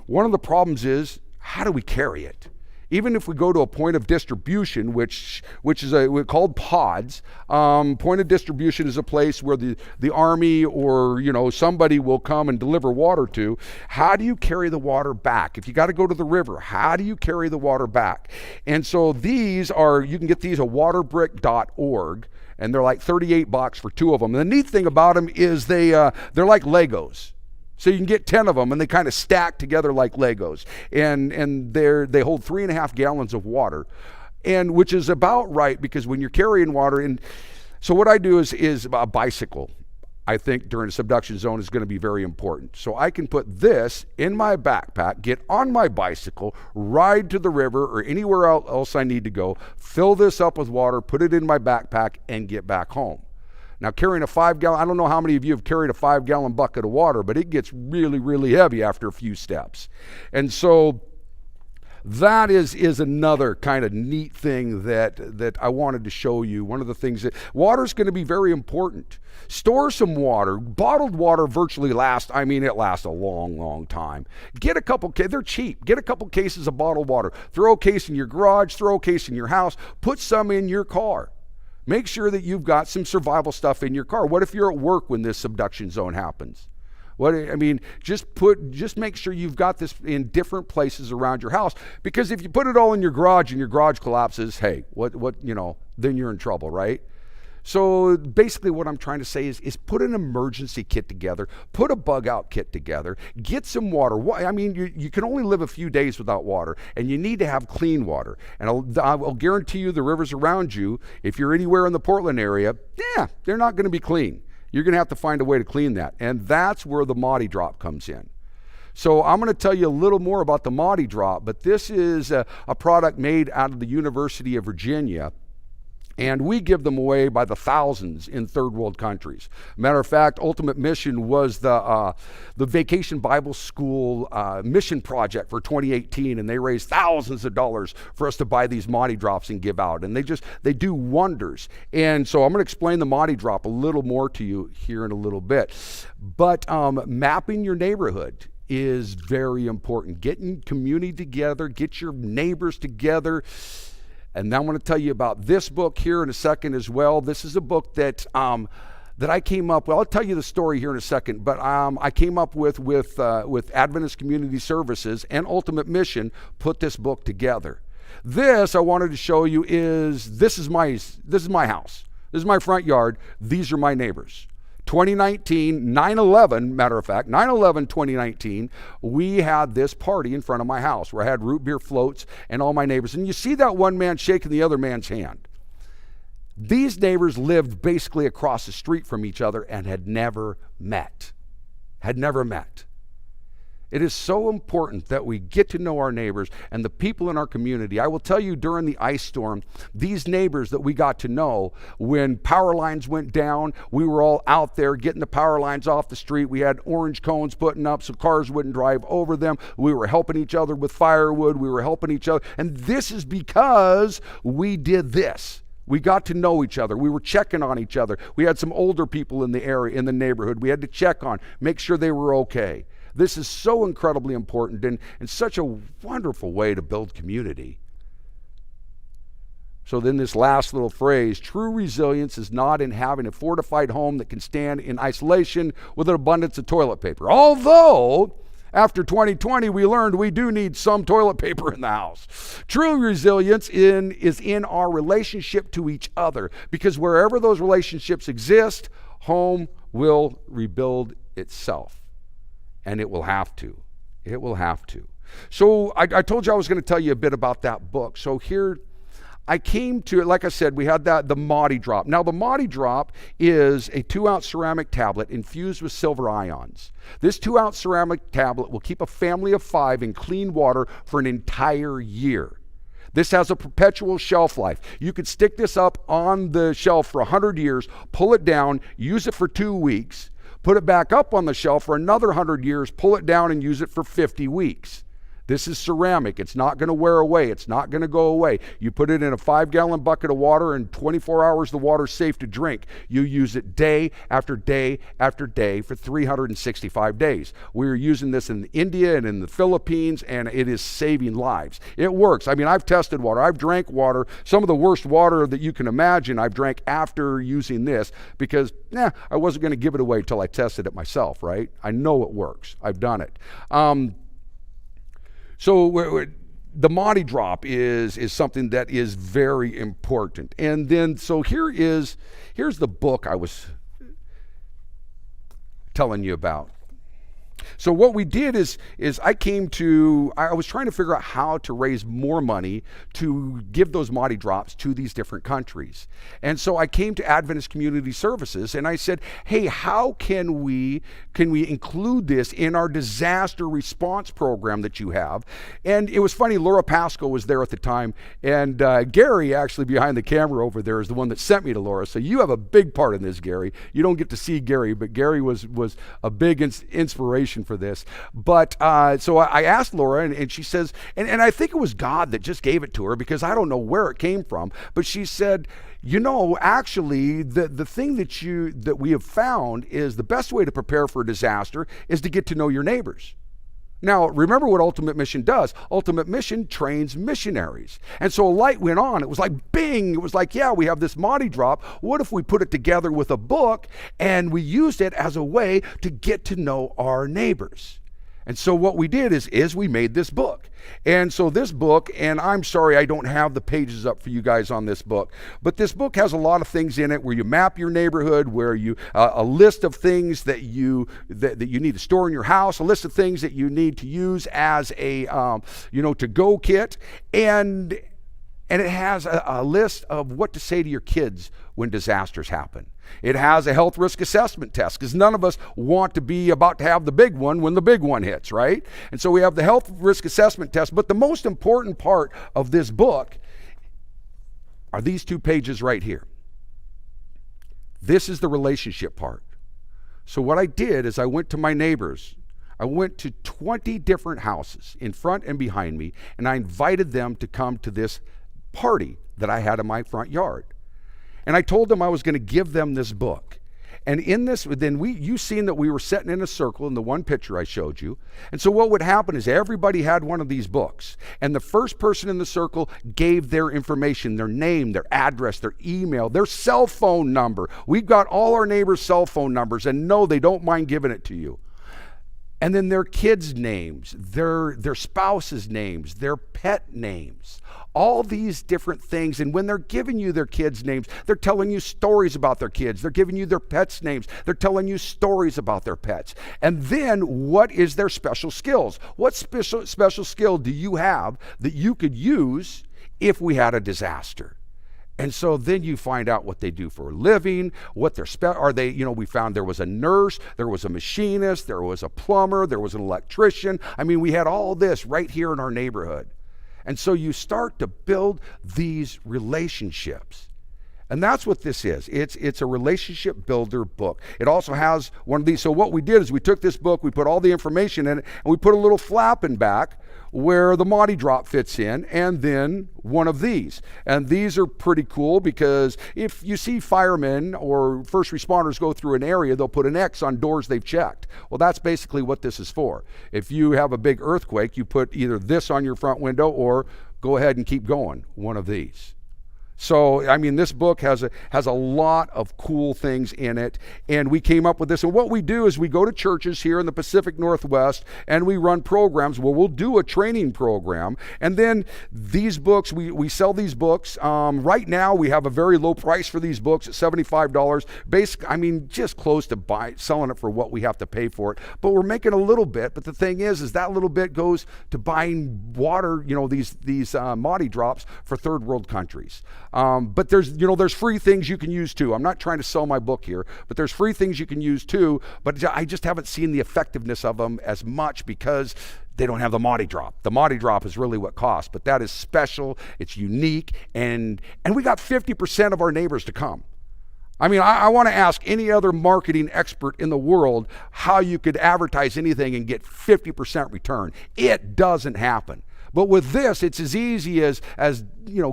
one of the problems is, how do we carry it? Even if we go to a point of distribution, which is called pods, point of distribution is a place where the Army or somebody will come and deliver water to. How do you carry the water back? If you got to go to the river, how do you carry the water back? And so you can get these at waterbrick.org. And they're like $38 for 2 of them. And the neat thing about them is they're like Legos. So you can get 10 of them, and they kind of stack together like Legos. And they hold 3.5 gallons of water, and which is about right, because when you're carrying water, and so what I do is a bicycle. I think during a subduction zone is going to be very important. So I can put this in my backpack, get on my bicycle, ride to the river or anywhere else I need to go, fill this up with water, put it in my backpack, and get back home. Now, carrying a 5-gallon, I don't know how many of you have carried a 5-gallon bucket of water, but it gets really, really heavy after a few steps. And so that is another kind of neat thing that I wanted to show you. One of the things that water is going to be very important. Store some water. Bottled water virtually lasts, it lasts a long, long time. Get a couple, they're cheap. Get a couple cases of bottled water. Throw a case in your garage, throw a case in your house, put some in your car. Make sure that you've got some survival stuff in your car. What if you're at work when this subduction zone happens? Just make sure you've got this in different places around your house, because if you put it all in your garage and your garage collapses, hey, then you're in trouble, right? So basically what I'm trying to say is put an emergency kit together, put a bug out kit together, get some water. You can only live a few days without water, and you need to have clean water. And I'll guarantee you the rivers around you, if you're anywhere in the Portland area, they're not going to be clean. You're going to have to find a way to clean that. And that's where the Maudie Drop comes in. So I'm going to tell you a little more about the Maudie Drop, but this is a product made out of the University of Virginia. And we give them away by the thousands in third world countries. Matter of fact, Ultimate Mission was the Vacation Bible School mission project for 2018, and they raised thousands of dollars for us to buy these Maudie Drops and give out. And they do wonders. And so I'm going to explain the Maudie Drop a little more to you here in a little bit. But mapping your neighborhood is very important. Getting community together, get your neighbors together. And now I'm going to tell you about this book here in a second as well. This is a book that I came up with. I'll tell you the story here in a second, but I came up with Adventist Community Services and Ultimate Mission put this book together. This I wanted to show you this is my house. This is my front yard. These are my neighbors. 2019, 9/11, matter of fact, 9/11 2019, we had this party in front of my house where I had root beer floats and all my neighbors. And you see that one man shaking the other man's hand. These neighbors lived basically across the street from each other and had never met. It is so important that we get to know our neighbors and the people in our community. I will tell you, during the ice storm, these neighbors that we got to know, when power lines went down, we were all out there getting the power lines off the street. We had orange cones putting up so cars wouldn't drive over them. We were helping each other with firewood. We were helping each other. And this is because we did this. We got to know each other. We were checking on each other. We had some older people in the area, in the neighborhood, we had to check on, make sure they were okay. This is so incredibly important and such a wonderful way to build community. So then this last little phrase, true resilience is not in having a fortified home that can stand in isolation with an abundance of toilet paper. Although, after 2020, we learned we do need some toilet paper in the house. True resilience is in our relationship to each other, because wherever those relationships exist, home will rebuild itself. And it will have to. It will have to. So I told you I was going to tell you a bit about that book. So here I came to it. Like I said, we had the Maudie Drop. Now the Maudie Drop is a 2-ounce ceramic tablet infused with silver ions. This 2-ounce ceramic tablet will keep a family of 5 in clean water for an entire year. This has a perpetual shelf life. You could stick this up on the shelf for 100 years, pull it down, use it for 2 weeks, put it back up on the shelf for another 100 years, pull it down and use it for 50 weeks. This is ceramic. It's not going to wear away. It's not going to go away. You put it in a 5-gallon bucket of water, and 24 hours the water's safe to drink. You use it day after day after day for 365 days. We're using this in India and in the Philippines, and it is saving lives. It works. I've tested water. I've drank water. Some of the worst water that you can imagine I've drank after using this, because I wasn't going to give it away until I tested it myself, right? I know it works. I've done it. So the Maudie Drop is something that is very important. And then, so here's the book I was telling you about. So what we did is I was trying to figure out how to raise more money to give those Maudie drops to these different countries. And so I came to Adventist Community Services and I said, hey, how can we include this in our disaster response program that you have? And it was funny, Laura Pasco was there at the time, and Gary, actually behind the camera over there, is the one that sent me to Laura. So you have a big part in this, Gary. You don't get to see Gary, but Gary was a big inspiration for this. But so I asked Laura, and she says, and I think it was God that just gave it to her, because I don't know where it came from, but she said, actually, the thing that we have found is the best way to prepare for a disaster is to get to know your neighbors. Now, remember what Ultimate Mission does. Ultimate Mission trains missionaries. And so a light went on. It was like bing. It was like, yeah, we have this Maudie drop. What if we put it together with a book and we used it as a way to get to know our neighbors? And so what we did is we made this book. And so this book, and I'm sorry I don't have the pages up for you guys on this book, but this book has a lot of things in it where you map your neighborhood, where you a list of things that you need to store in your house, a list of things that you need to use as a to-go kit, and it has a list of what to say to your kids when disasters happen. It has a health risk assessment test, because none of us want to be about to have the big one when the big one hits, right? And so we have the health risk assessment test. But the most important part of this book are these 2 pages right here. This is the relationship part. So what I did is I went to my neighbors. I went to 20 different houses in front and behind me, and I invited them to come to this party that I had in my front yard. And I told them I was going to give them this book. And in this, then you seen that we were sitting in a circle in the one picture I showed you. And so what would happen is everybody had one of these books. And the first person in the circle gave their information, their name, their address, their email, their cell phone number. We've got all our neighbors' cell phone numbers, and no, they don't mind giving it to you. And then their kids' names, their spouses' names, their pet names, all these different things. And when they're giving you their kids' names, they're telling you stories about their kids. They're giving you their pets' names. They're telling you stories about their pets. And then what is their special skills? What special skill do you have that you could use if we had a disaster? And so then you find out what they do for a living, what their are they, we found there was a nurse, there was a machinist, there was a plumber, there was an electrician. I mean, we had all this right here in our neighborhood. And so you start to build these relationships. And that's what this is. It's a relationship builder book. It also has one of these. So what we did is we took this book, we put all the information in it, and we put a little flap in back where the Maudie drop fits in, and then one of these. And these are pretty cool, because if you see firemen or first responders go through an area, they'll put an X on doors they've checked. Well, that's basically what this is for. If you have a big earthquake, you put either this on your front window or go ahead and keep going, one of these. So, I mean, this book has a lot of cool things in it, and we came up with this. And what we do is we go to churches here in the Pacific Northwest, and we run programs where we'll do a training program. And then these books, we sell these books. Right now, we have a very low price for these books at $75. Basically, I mean, just close to selling it for what we have to pay for it. But we're making a little bit. But the thing is that little bit goes to buying water, these Maudie drops for third world countries. But there's free things you can use too. I'm not trying to sell my book here, but there's free things you can use too. But I just haven't seen the effectiveness of them as much because they don't have the Maudie drop. The Maudie drop is really what costs, but that is special. It's unique, and we got 50% of our neighbors to come. I mean, I want to ask any other marketing expert in the world how you could advertise anything and get 50% return. It doesn't happen. But with this, it's as easy as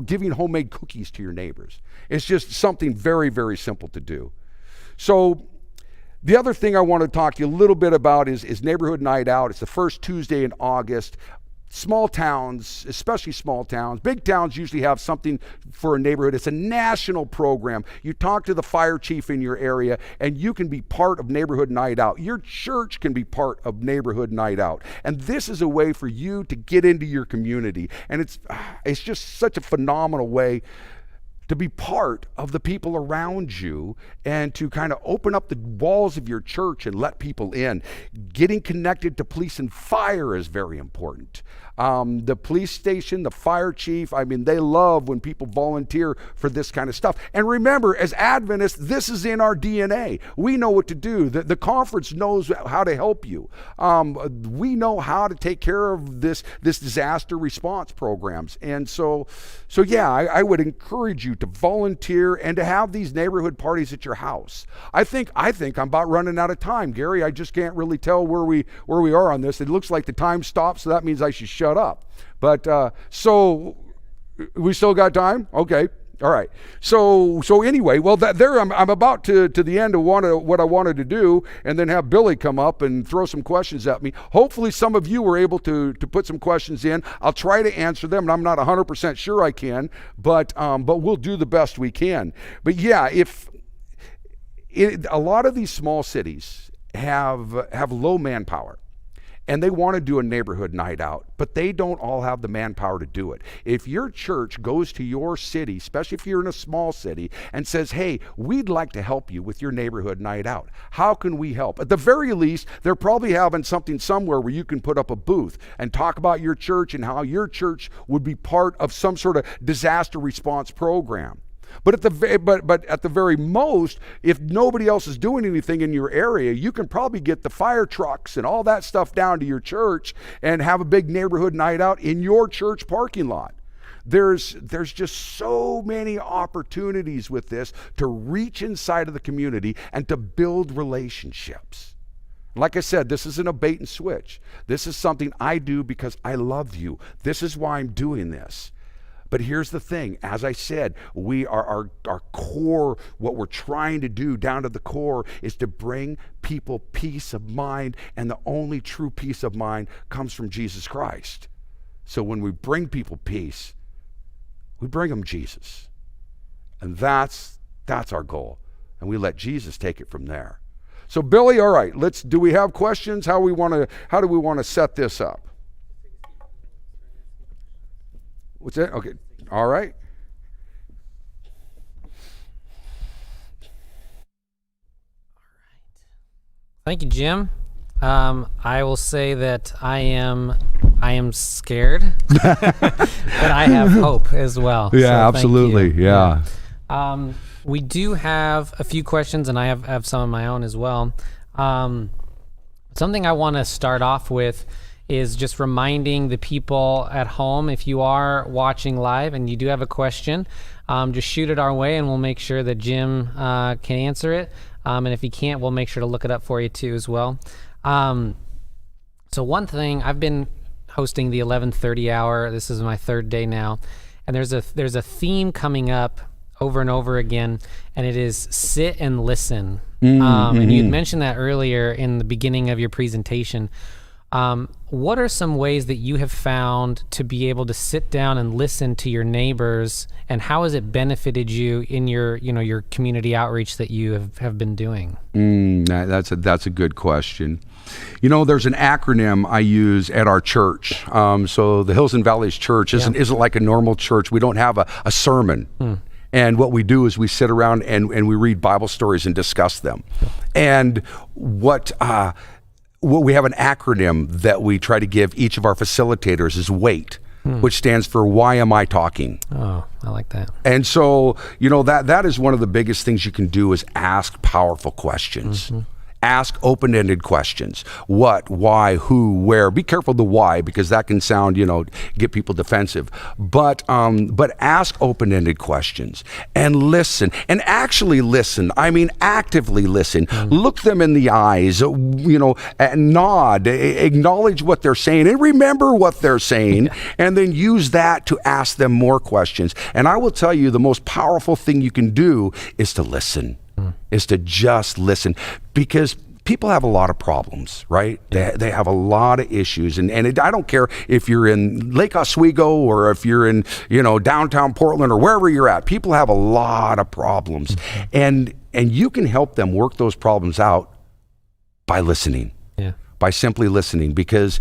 giving homemade cookies to your neighbors. It's just something very, very simple to do. So the other thing I want to talk to you a little bit about is Neighborhood Night Out. It's the first Tuesday in August. Small towns, especially small towns, big towns usually have something for a neighborhood. It's a national program. You talk to the fire chief in your area, and you can be part of Neighborhood Night Out. Your church can be part of Neighborhood Night Out. And this is a way for you to get into your community. And it's just such a phenomenal way to be part of the people around you and to kind of open up the walls of your church and let people in. Getting connected to police and fire is very important. The police station, the fire chief, I mean, they love when people volunteer for this kind of stuff. And remember, as Adventists, this is in our DNA. We know what to do. The conference knows how to help you. We know how to take care of this disaster response programs. And so yeah, I would encourage you to volunteer and to have these neighborhood parties at your house. I think I'm about running out of time, Gary. I just can't really tell where we are on this. It looks like the time stopped, so that means I should shut up. But so we still got time? Okay. All right. So anyway, well, I'm about to the end of what I wanted to do, and then have Billy come up and throw some questions at me. Hopefully some of you were able to put some questions in. I'll try to answer them, and I'm not 100% sure I can, but we'll do the best we can. But yeah, a lot of these small cities have low manpower. And they want to do a neighborhood night out, but they don't all have the manpower to do it. If your church goes to your city, especially if you're in a small city, and says, hey, we'd like to help you with your neighborhood night out, how can we help? At the very least, they're probably having something somewhere where you can put up a booth and talk about your church and how your church would be part of some sort of disaster response program. But at the very most, if nobody else is doing anything in your area, you can probably get the fire trucks and all that stuff down to your church and have a big neighborhood night out in your church parking lot. There's just so many opportunities with this to reach inside of the community and to build relationships. Like I said, this isn't a bait and switch. This is something I do because I love you. This is why I'm doing this. But here's the thing, as I said, we are our core, what we're trying to do down to the core is to bring people peace of mind, and the only true peace of mind comes from Jesus Christ. So when we bring people peace, we bring them Jesus. And that's our goal. And we let Jesus take it from there. So Billy, all right, do we have questions? How do we want to set this up? What's that? Okay. All right. Thank you, Jim. I will say that I am scared, but I have hope as well. Yeah, so absolutely. Yeah. We do have a few questions, and I have some of my own as well. Something I want to start off with is just reminding the people at home, if you are watching live and you do have a question, just shoot it our way and we'll make sure that Jim can answer it. And if he can't, we'll make sure to look it up for you too as well. So one thing, I've been hosting the 11:30 hour. This is my third day now. And there's a theme coming up over and over again, and it is sit and listen. And you had mentioned that earlier in the beginning of your presentation. What are some ways that you have found to be able to sit down and listen to your neighbors, and how has it benefited you in your community outreach that you have been doing? That's a good question. There's an acronym I use at our church. So the Hills and Valleys Church isn't like a normal church. We don't have a sermon. And what we do is we sit around and we read Bible stories and discuss them. And what we have an acronym that we try to give each of our facilitators is WAIT, which stands for Why Am I Talking? Oh, I like that. And so, that is one of the biggest things you can do is ask powerful questions. Ask open-ended questions. What, why, who, where. Be careful of the why, because that can sound, get people defensive. But ask open-ended questions and listen, and actually listen. I mean, actively listen. Look them in the eyes, and nod, acknowledge what they're saying, and remember what they're saying, and then use that to ask them more questions. And I will tell you, the most powerful thing you can do is to listen. Is to just listen, because people have a lot of problems, right? They have a lot of issues, and I don't care if you're in Lake Oswego or if you're in downtown Portland or wherever you're at. People have a lot of problems, and you can help them work those problems out by listening, by simply listening, because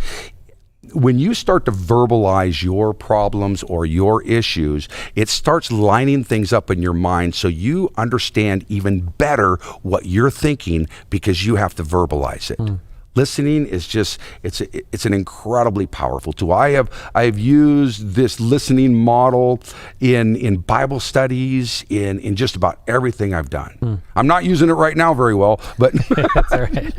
when you start to verbalize your problems or your issues, it starts lining things up in your mind so you understand even better what you're thinking because you have to verbalize it. Listening is just, it's an incredibly powerful tool. I have used this listening model in Bible studies, in just about everything I've done. I'm not using it right now very well, but That's all right.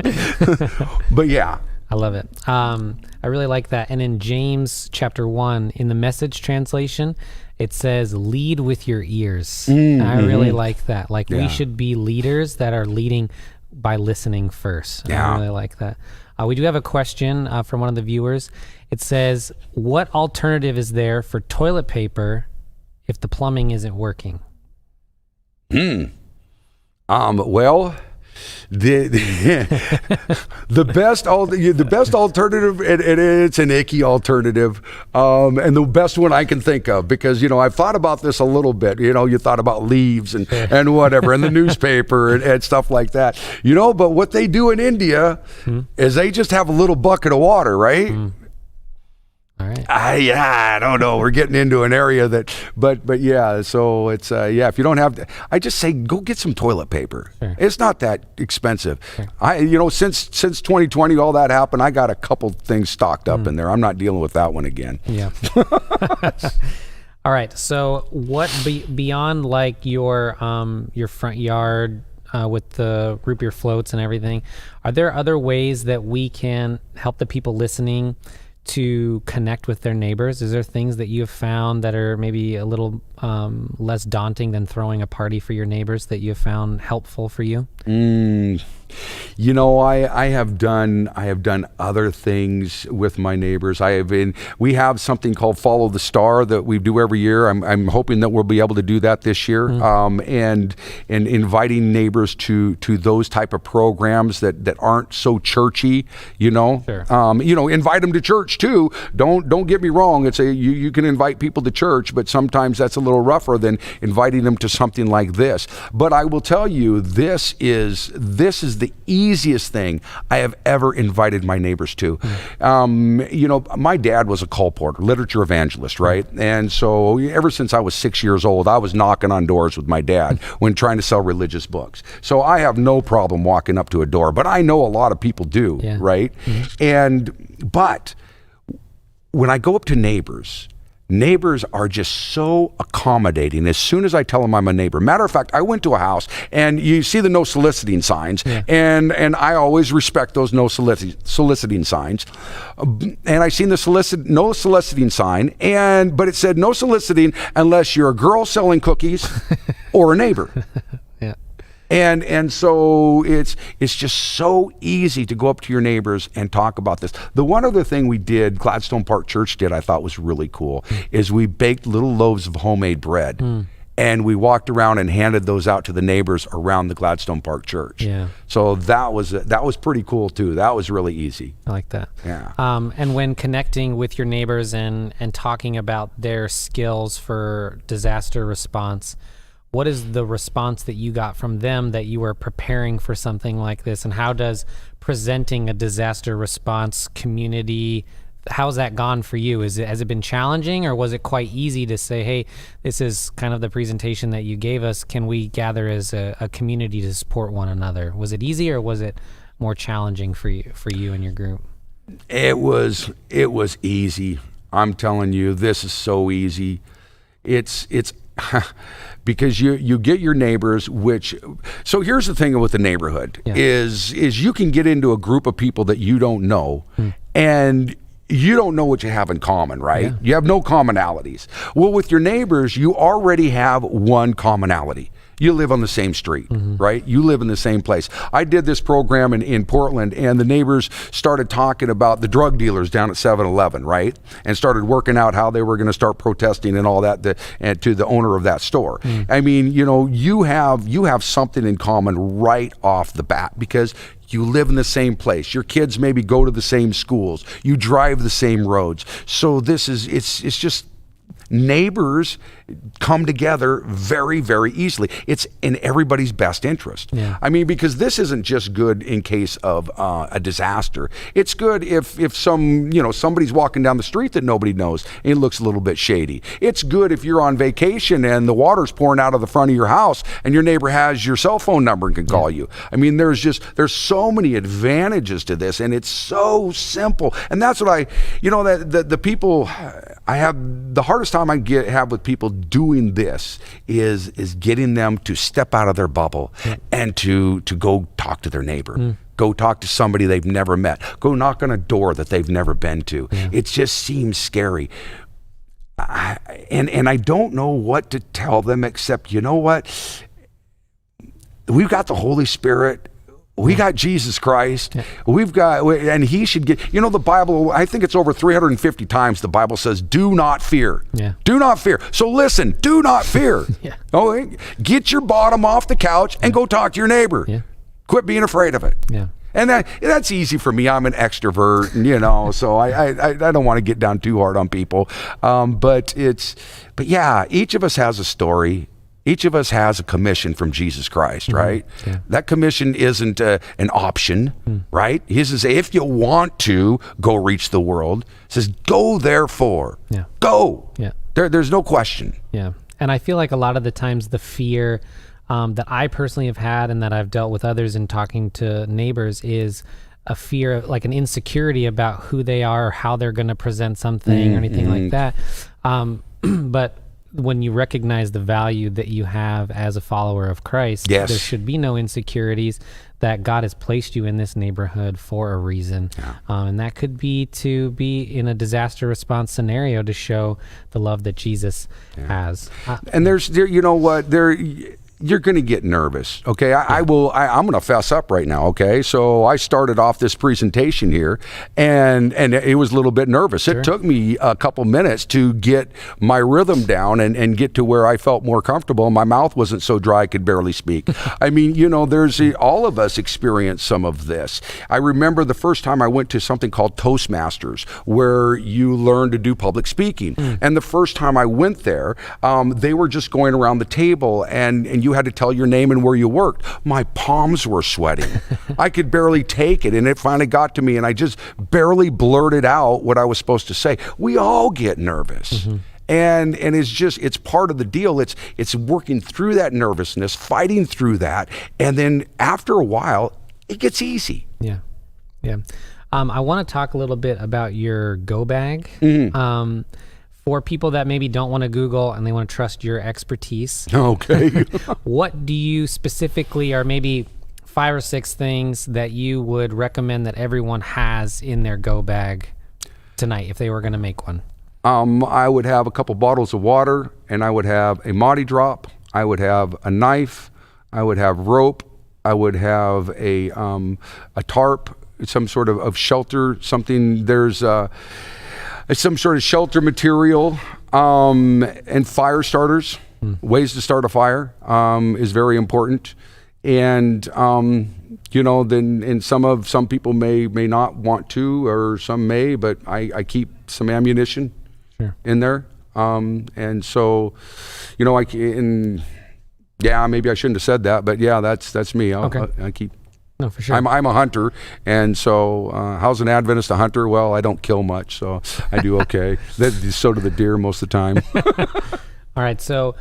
but yeah. I love it. I really like that. And in James chapter 1, in the Message translation, it says, lead with your ears. I really like that. Like we should be leaders that are leading by listening first. Yeah. I really like that. We do have a question from one of the viewers. It says, what alternative is there for toilet paper if the plumbing isn't working? Well, the best alternative, and it's an icky alternative, and the best one I can think of, because I've thought about this a little bit. You thought about leaves and whatever, and the newspaper and stuff like that. But what they do in India is they just have a little bucket of water, right? All right. I don't know. We're getting into an area that, but yeah. So it's if you don't have, I just say go get some toilet paper. Sure. It's not that expensive. Sure. Since 2020, all that happened, I got a couple things stocked up in there. I'm not dealing with that one again. Yeah. All right. So what beyond like your front yard with the root beer floats and everything, are there other ways that we can help the people listening to connect with their neighbors? Is there things that you have found that are maybe a little less daunting than throwing a party for your neighbors that you have found helpful for you? I have done other things with my neighbors. We have something called Follow the Star that we do every year. I'm hoping that we'll be able to do that this year. And inviting neighbors to those type of programs that aren't so churchy, Sure. Invite them to church too. Don't get me wrong. You can invite people to church, but sometimes that's a little rougher than inviting them to something like this. But I will tell you, this is the easiest thing I have ever invited my neighbors to. My dad was a colporteur, literature evangelist, right? And so ever since I was 6 years old, I was knocking on doors with my dad when trying to sell religious books. So I have no problem walking up to a door, but I know a lot of people do, right? But when I go up to neighbors are just so accommodating as soon as I tell them I'm a neighbor. Matter of fact, I went to a house and you see the no soliciting signs, and I always respect those no soliciting signs. And I seen the no soliciting sign, but it said no soliciting unless you're a girl selling cookies or a neighbor. And so it's just so easy to go up to your neighbors and talk about this. The one other thing we did, Gladstone Park Church did, I thought was really cool, is we baked little loaves of homemade bread. And we walked around and handed those out to the neighbors around the Gladstone Park Church. Yeah. So that was pretty cool too. That was really easy. I like that. Yeah. And when connecting with your neighbors and talking about their skills for disaster response, what is the response that you got from them that you were preparing for something like this? And how does presenting a disaster response community, how's that gone for you? Has it been challenging, or was it quite easy to say, hey, this is kind of the presentation that you gave us. Can we gather as a community to support one another? Was it easy, or was it more challenging for you and your group? It was easy. I'm telling you, this is so easy. It's because you get your neighbors, so here's the thing with the neighborhood is you can get into a group of people that you don't know, and you don't know what you have in common, right? You have no commonalities. Well, with your neighbors, you already have one commonality. You live on the same street, right? You live in the same place. I did this program in Portland, and the neighbors started talking about the drug dealers down at 7-Eleven, right? And started working out how they were going to start protesting and all that and to the owner of that store. I mean, you have something in common right off the bat because you live in the same place. Your kids maybe go to the same schools. You drive the same roads. So it's just Neighbors come together very, very easily. It's in everybody's best interest. Yeah. I mean, because this isn't just good in case of a disaster. It's good if somebody's walking down the street that nobody knows and it looks a little bit shady. It's good if you're on vacation and the water's pouring out of the front of your house and your neighbor has your cell phone number and can call you. I mean, there's so many advantages to this, and it's so simple. And that's what the people I have the hardest time I have with people doing this is getting them to step out of their bubble and to go talk to their neighbor. Go talk to somebody they've never met. Go knock on a door that they've never been to. It just seems scary. And I don't know what to tell them except, you know what? We've got the Holy Spirit. We got Jesus Christ. And he should get, the Bible, I think it's over 350 times the Bible says, do not fear. Yeah. Do not fear. So listen, do not fear. Get your bottom off the couch and go talk to your neighbor. Quit being afraid of it. Yeah. And that's easy for me. I'm an extrovert, and, so I don't want to get down too hard on people. But yeah, each of us has a story. Each of us has a commission from Jesus Christ, right? Yeah. That commission isn't an option, right? He doesn't say, if you want to, go reach the world. He says, go therefore. Yeah. Go. Yeah. There's no question. Yeah. And I feel like a lot of the times the fear that I personally have had and that I've dealt with others in talking to neighbors is a fear of like an insecurity about who they are or how they're going to present something or anything like that. But when you recognize the value that you have as a follower of Christ, there should be no insecurities, that God has placed you in this neighborhood for a reason. Yeah. And that could be to be in a disaster response scenario to show the love that Jesus has. And you're going to get nervous, okay? I'm going to fess up right now, okay? So I started off this presentation here, and it was a little bit nervous. Sure. It took me a couple minutes to get my rhythm down and get to where I felt more comfortable. My mouth wasn't so dry I could barely speak. I mean, all of us experience some of this. I remember the first time I went to something called Toastmasters, where you learn to do public speaking. And the first time I went there, they were just going around the table, and you had to tell your name and where you worked. My palms were sweating. I could barely take it, and it finally got to me, and I just barely blurted out what I was supposed to say. We all get nervous. And it's part of the deal. It's working through that nervousness, fighting through that, and then after a while, it gets easy. Yeah. I want to talk a little bit about your go bag. For people that maybe don't want to Google and they want to trust your expertise. Okay. What do you specifically, or maybe 5 or 6 things that you would recommend that everyone has in their go bag tonight if they were going to make one? I would have a couple bottles of water, and I would have a Modi drop. I would have a knife. I would have rope. I would have a tarp, some sort of shelter, something. There's some sort of shelter material, and fire starters. Ways to start a fire is very important. And then some people may not want to, or some may, but I keep some ammunition in there. And so, maybe I shouldn't have said that, but yeah, that's me. I keep. No, for sure. I'm a hunter, and so how's an Adventist a hunter? Well, I don't kill much, so I do okay. So do the deer most of the time. All right, so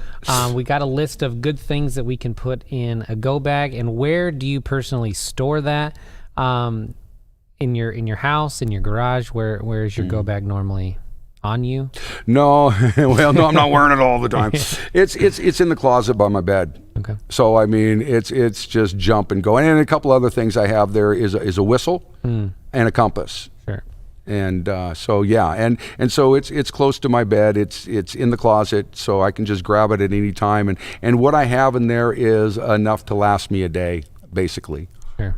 we got a list of good things that we can put in a go bag, and where do you personally store that? In your house, in your garage? Where is your go bag normally? On you? No, I'm not wearing it all the time. It's in the closet by my bed. Okay. So I mean, it's just jump and go. And a couple other things I have there is a whistle and a compass. Sure. And so it's close to my bed. It's in the closet, so I can just grab it at any time. And what I have in there is enough to last me a day, basically. Sure.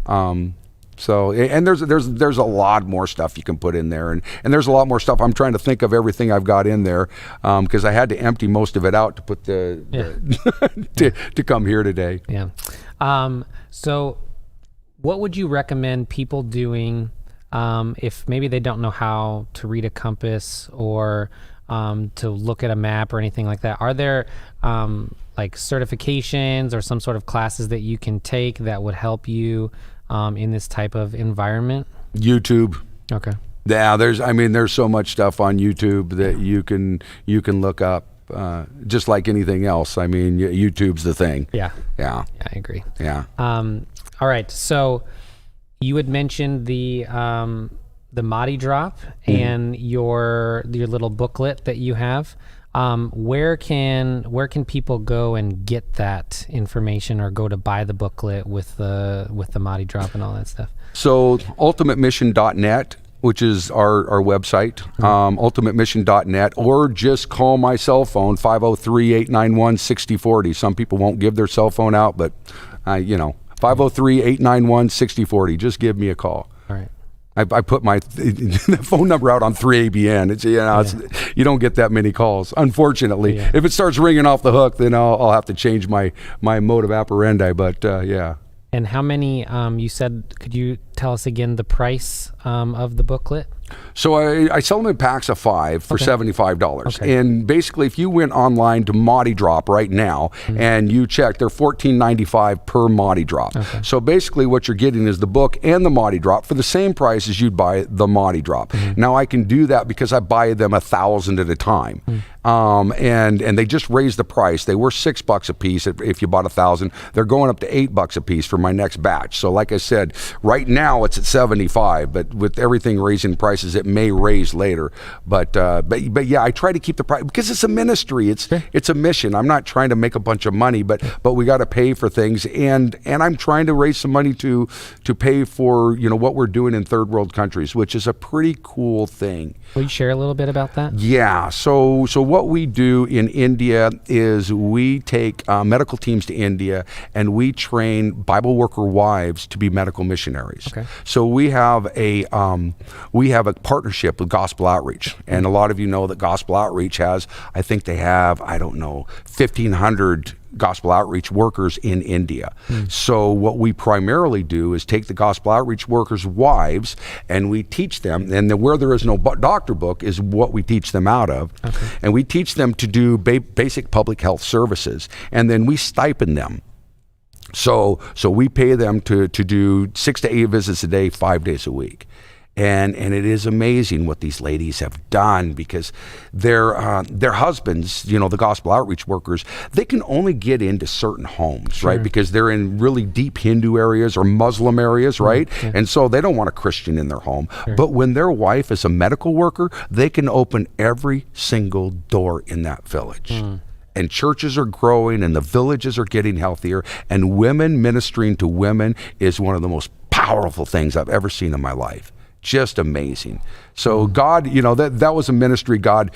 So, and there's a lot more stuff you can put in there, and there's a lot more stuff. I'm trying to think of everything I've got in there, because I had to empty most of it out to put to come here today. Yeah. So what would you recommend people doing if maybe they don't know how to read a compass, or to look at a map or anything like that. Are there like certifications or some sort of classes that you can take that would help you in this type of environment? YouTube. Okay. Yeah, there's so much stuff on YouTube that you can look up. Just like anything else, I mean, YouTube's the thing. Yeah, Yeah. I agree. Yeah. All right. So you had mentioned the Mahdi drop and your little booklet that you have. Where can people go and get that information, or go to buy the booklet with the Mahdi drop and all that stuff? So ultimatemission.net, which is our website, ultimatemission.net, or just call my cell phone, 503-891-6040. Some people won't give their cell phone out, but 503-891-6040. Just give me a call. All right. I put my phone number out on 3ABN. It's you don't get that many calls, unfortunately. Yeah. If it starts ringing off the hook, then I'll have to change my mode of operandi. But yeah. And how many? You said, could you tell us again the price of the booklet? So I sell them in packs of 5 for $75. Okay. And basically, if you went online to Mahdi Drop right now and you check, they're $14.95 per Mahdi Drop. Okay. So basically, what you're getting is the book and the Mahdi Drop for the same price as you'd buy the Mahdi Drop. Now I can do that because I buy them 1,000 at a time. And they just raised the price. They were $6 a piece if you bought 1,000. They're going up to $8 a piece for my next batch. So like I said, right now it's at 75, but with everything raising prices, it may raise later. But yeah, I try to keep the price because it's a ministry. It's a mission. I'm not trying to make a bunch of money, but we got to pay for things, and I'm trying to raise some money to pay for what we're doing in third world countries, which is a pretty cool thing. Will you share a little bit about that? Yeah. So what we do in India is we take medical teams to India and we train Bible worker wives to be medical missionaries. Okay. So we have a partnership with Gospel Outreach, and a lot of you know that Gospel Outreach has, I think they have, 1,500 Gospel Outreach workers in India. So what we primarily do is take the Gospel Outreach workers' wives and we teach them, and where there is no doctor book is what we teach them out of. Okay. And we teach them to do basic public health services, and then we stipend them. So we pay them to do 6 to 8 visits a day, 5 days a week. And it is amazing what these ladies have done, because their husbands, the Gospel Outreach workers, they can only get into certain homes, right? Because they're in really deep Hindu areas or Muslim areas, right? Yeah. And so they don't want a Christian in their home. But when their wife is a medical worker, they can open every single door in that village. And churches are growing and the villages are getting healthier, and women ministering to women is one of the most powerful things I've ever seen in my life. Just amazing. So God, that was a ministry God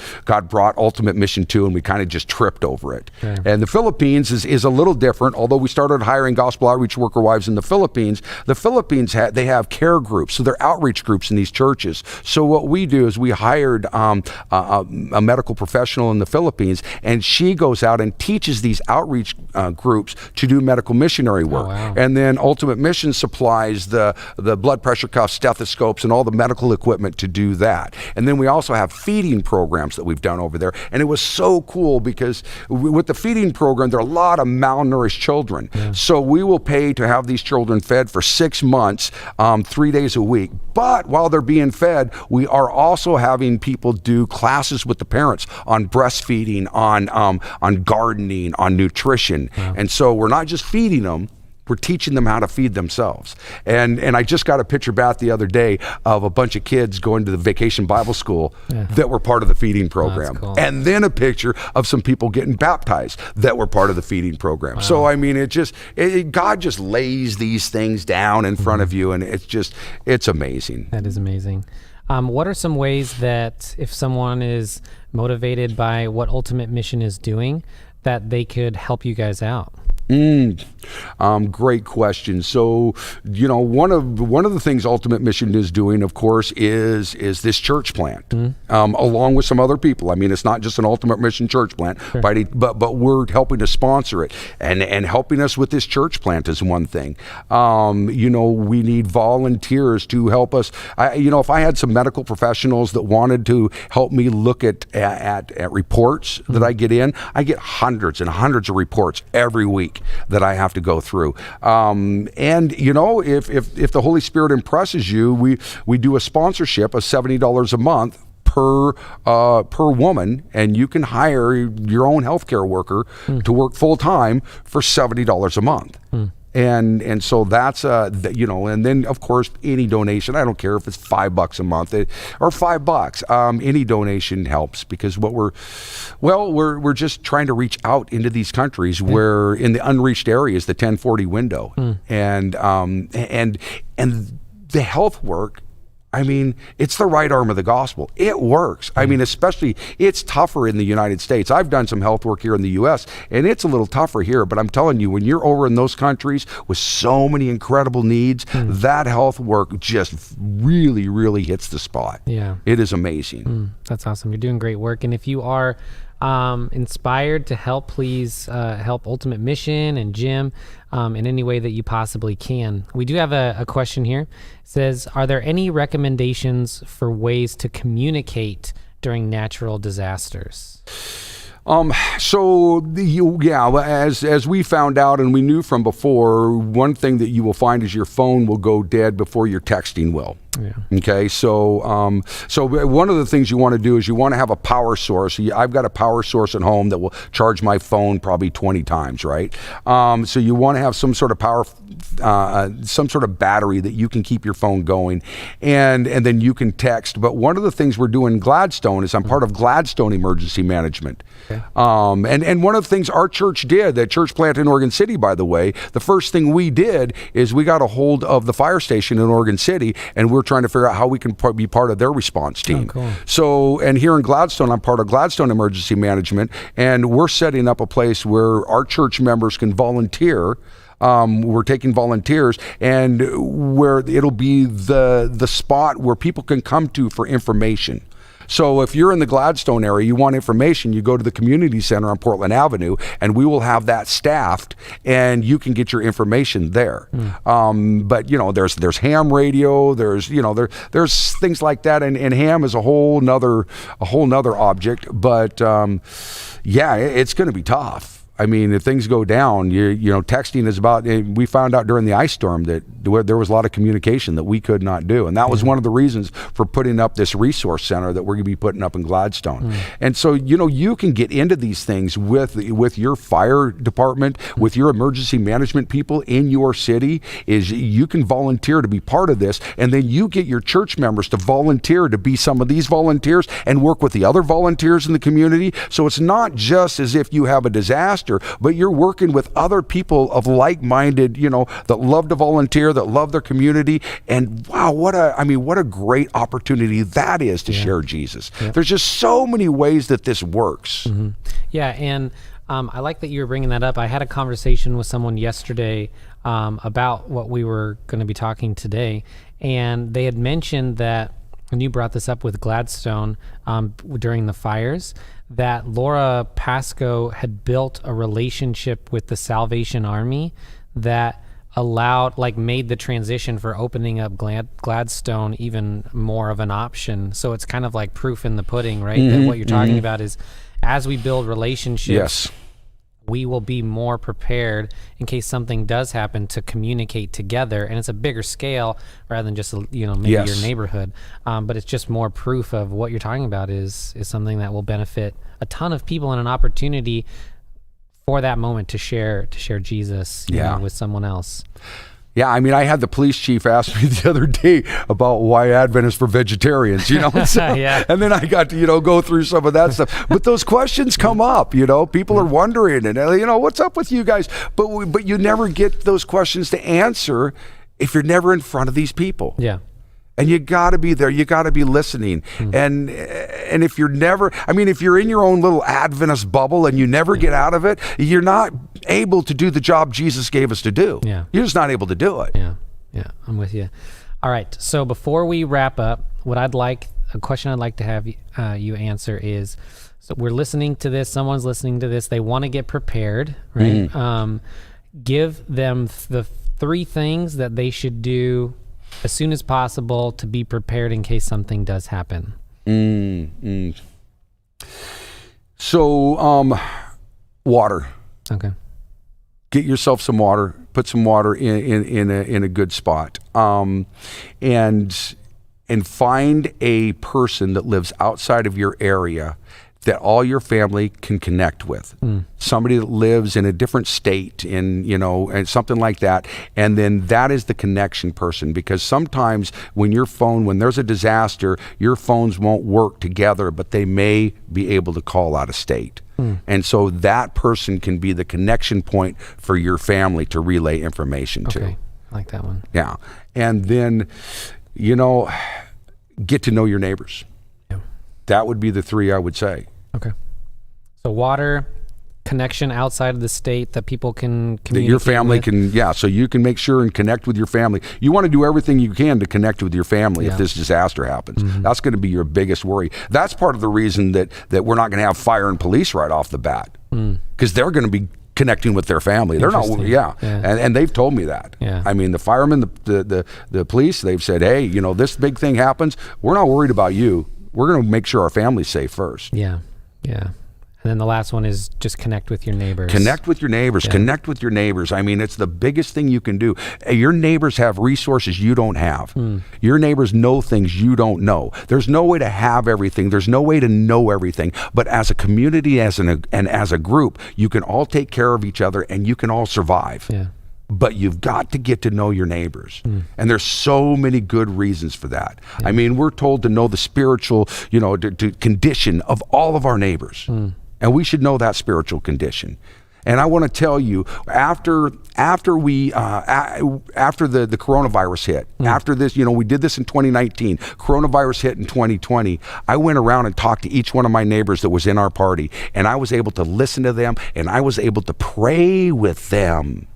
brought Ultimate Mission to, and we kind of just tripped over it. Yeah. And the Philippines is a little different. Although we started hiring Gospel Outreach worker wives in the Philippines they have care groups, so they're outreach groups in these churches. So what we do is we hired a medical professional in the Philippines, and she goes out and teaches these outreach groups to do medical missionary work. Oh, wow. And then Ultimate Mission supplies the blood pressure cuffs, stethoscopes, and all the medical equipment to do that. And then we also have feeding programs that we've done over there. And it was so cool because with the feeding program, there are a lot of malnourished children. Yeah. So we will pay to have these children fed for 6 months, 3 days a week. But while they're being fed, we are also having people do classes with the parents on breastfeeding, on gardening, on nutrition. Wow. And so we're not just feeding them, we're teaching them how to feed themselves. And I just got a picture back the other day of a bunch of kids going to the vacation Bible school that were part of the feeding program. That's cool. And then a picture of some people getting baptized that were part of the feeding program. Wow. So I mean, God just lays these things down in front of you, and it's amazing. That is amazing. What are some ways that if someone is motivated by what Ultimate Mission is doing, that they could help you guys out? Great question. So, one of the things Ultimate Mission is doing, of course, is this church plant, along with some other people. I mean, it's not just an Ultimate Mission church plant, but we're helping to sponsor it, and helping us with this church plant is one thing. We need volunteers to help us. If I had some medical professionals that wanted to help me look at reports that I get hundreds and hundreds of reports every week that I have to go through. If the Holy Spirit impresses you, we do a sponsorship of $70 a month per woman, and you can hire your own healthcare worker to work full time for $70 a month. And so that's and then of course any donation, I don't care if it's $5 a month or $5, any donation helps, because we're just trying to reach out into these countries where in the unreached areas, the 1040 window, and the health work. I mean, it's the right arm of the gospel. It works. I mean, especially, it's tougher in the United States. I've done some health work here in the U.S., and it's a little tougher here. But I'm telling you, when you're over in those countries with so many incredible needs, that health work just really, really hits the spot. Yeah. It is amazing. That's awesome. You're doing great work. And if you are inspired to help, please help Ultimate Mission and Jim in any way that you possibly can. We do have a question here. It says, are there any recommendations for ways to communicate during natural disasters? As we found out and we knew from before, one thing that you will find is your phone will go dead before your texting will. Yeah. Okay, so one of the things you want to do is you want to have a power source. I've got a power source at home that will charge my phone probably 20 times, right? So you want to have some sort of power, some sort of battery that you can keep your phone going, and then you can text. But one of the things we're doing in Gladstone is I'm part of Gladstone Emergency Management. Okay. And one of the things our church did, that church plant in Oregon City, by the way, the first thing we did is we got a hold of the fire station in Oregon City, and we're trying to figure out how we can be part of their response team. Oh, cool. So, and here in Gladstone, I'm part of Gladstone Emergency Management, and we're setting up a place where our church members can volunteer. We're taking volunteers, and where it'll be the spot where people can come to for information. So if you're in the Gladstone area, you want information, you go to the community center on Portland Avenue, and we will have that staffed, and you can get your information there. But there's ham radio, there's things like that, and ham is a whole nother object. But it's going to be tough. I mean, if things go down, texting is about. We found out during the ice storm that there was a lot of communication that we could not do, and that was one of the reasons for putting up this resource center that we're going to be putting up in Gladstone. And so, you can get into these things with your fire department, with your emergency management people in your city. Is you can volunteer to be part of this, and then you get your church members to volunteer to be some of these volunteers and work with the other volunteers in the community. So it's not just as if you have a disaster, but you're working with other people of like-minded, that love to volunteer, that love their community. And wow, what a great opportunity that is to share Jesus. Yep. There's just so many ways that this works. Yeah, and I like that you were bringing that up. I had a conversation with someone yesterday about what we were going to be talking today, and they had mentioned that, and you brought this up with Gladstone during the fires, that Laura Pascoe had built a relationship with the Salvation Army that made the transition for opening up Gladstone even more of an option. So it's kind of like proof in the pudding, right? That what you're talking about is, as we build relationships, we will be more prepared in case something does happen to communicate together, and it's a bigger scale rather than just maybe your neighborhood. But it's just more proof of what you're talking about is something that will benefit a ton of people, and an opportunity for that moment to share Jesus with someone else. Yeah, I mean, I had the police chief ask me the other day about why Adventist for vegetarians, and then I got to, go through some of that stuff. But those questions come up, people are wondering, and what's up with you guys? But you never get those questions to answer if you're never in front of these people. Yeah. And you got to be there. You got to be listening. And if you're never, I mean, if you're in your own little Adventist bubble and you never get out of it, you're not able to do the job Jesus gave us to do. Yeah. You're just not able to do it. Yeah, I'm with you. All right, so before we wrap up, a question I'd like to have you answer is, so we're listening to this, someone's listening to this, they want to get prepared, right? Give them the 3 things that they should do as soon as possible to be prepared in case something does happen. So, water. Okay. Get yourself some water. Put some water in a good spot, and find a person that lives outside of your area that all your family can connect with. Somebody that lives in a different state, and something like that. And then that is the connection person, because sometimes when there's a disaster, your phones won't work together, but they may be able to call out of state. And so that person can be the connection point for your family to relay information to. Okay, I like that one. Yeah. And then, get to know your neighbors. Yeah. That would be the 3 I would say. Okay. So water, connection outside of the state that people can communicate that your family with. So you can make sure and connect with your family. You want to do everything you can to connect with your family if this disaster happens. That's going to be your biggest worry. That's part of the reason that we're not going to have fire and police right off the bat, because they're going to be connecting with their family. They're not, and they've told me that. Yeah. I mean, the firemen, the police, they've said, hey, this big thing happens, we're not worried about you. We're going to make sure our family's safe first. Yeah. And then the last one is just connect with your neighbors. Connect with your neighbors. Yeah. Connect with your neighbors. I mean, it's the biggest thing you can do. Your neighbors have resources you don't have. Your neighbors know things you don't know. There's no way to have everything. There's no way to know everything. But as a community, and as a group, you can all take care of each other and you can all survive. Yeah. But you've got to get to know your neighbors. And there's so many good reasons for that. Yeah. I mean, we're told to know the spiritual, condition of all of our neighbors. And we should know that spiritual condition. And I want to tell you, after the coronavirus hit, after this, we did this in 2019, coronavirus hit in 2020, I went around and talked to each one of my neighbors that was in our party, and I was able to listen to them, and I was able to pray with them.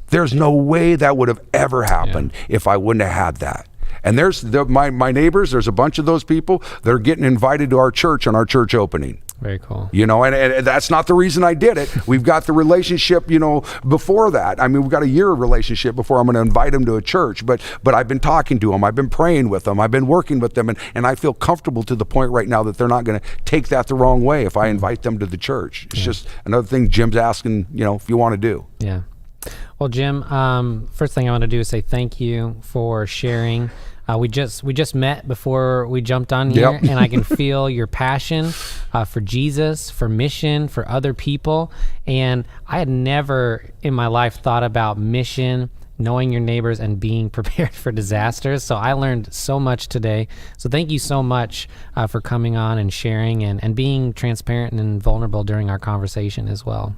There's no way that would have ever happened if I wouldn't have had that. And there's my neighbors, there's a bunch of those people that are getting invited to our church on our church opening. Very cool. And that's not the reason I did it. We've got the relationship, before that. I mean, we've got a year of relationship before I'm going to invite them to a church. But I've been talking to them. I've been praying with them. I've been working with them. And I feel comfortable to the point right now that they're not going to take that the wrong way if I invite them to the church. It's just another thing Jim's asking, if you want to do. Yeah. Well, Jim, first thing I want to do is say thank you for sharing. We just met before we jumped on here, and I can feel your passion for Jesus, for mission, for other people. And I had never in my life thought about mission, knowing your neighbors, and being prepared for disasters. So I learned so much today. So thank you so much for coming on and sharing and being transparent and vulnerable during our conversation as well.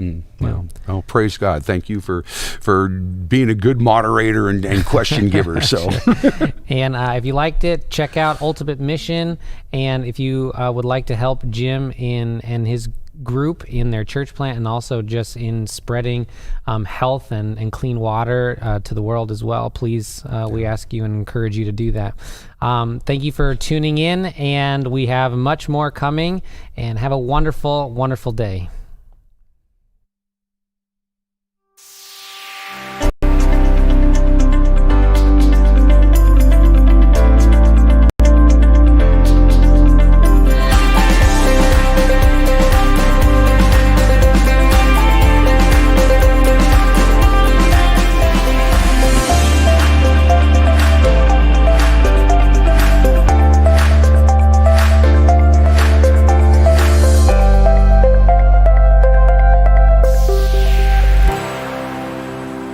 Oh, praise God. Thank you for being a good moderator and question giver. So, And if you liked it, check out Ultimate Mission. And if you would like to help Jim and his group in their church plant, and also just in spreading health and clean water to the world as well, please, we ask you and encourage you to do that. Thank you for tuning in, and we have much more coming, and have a wonderful, wonderful day.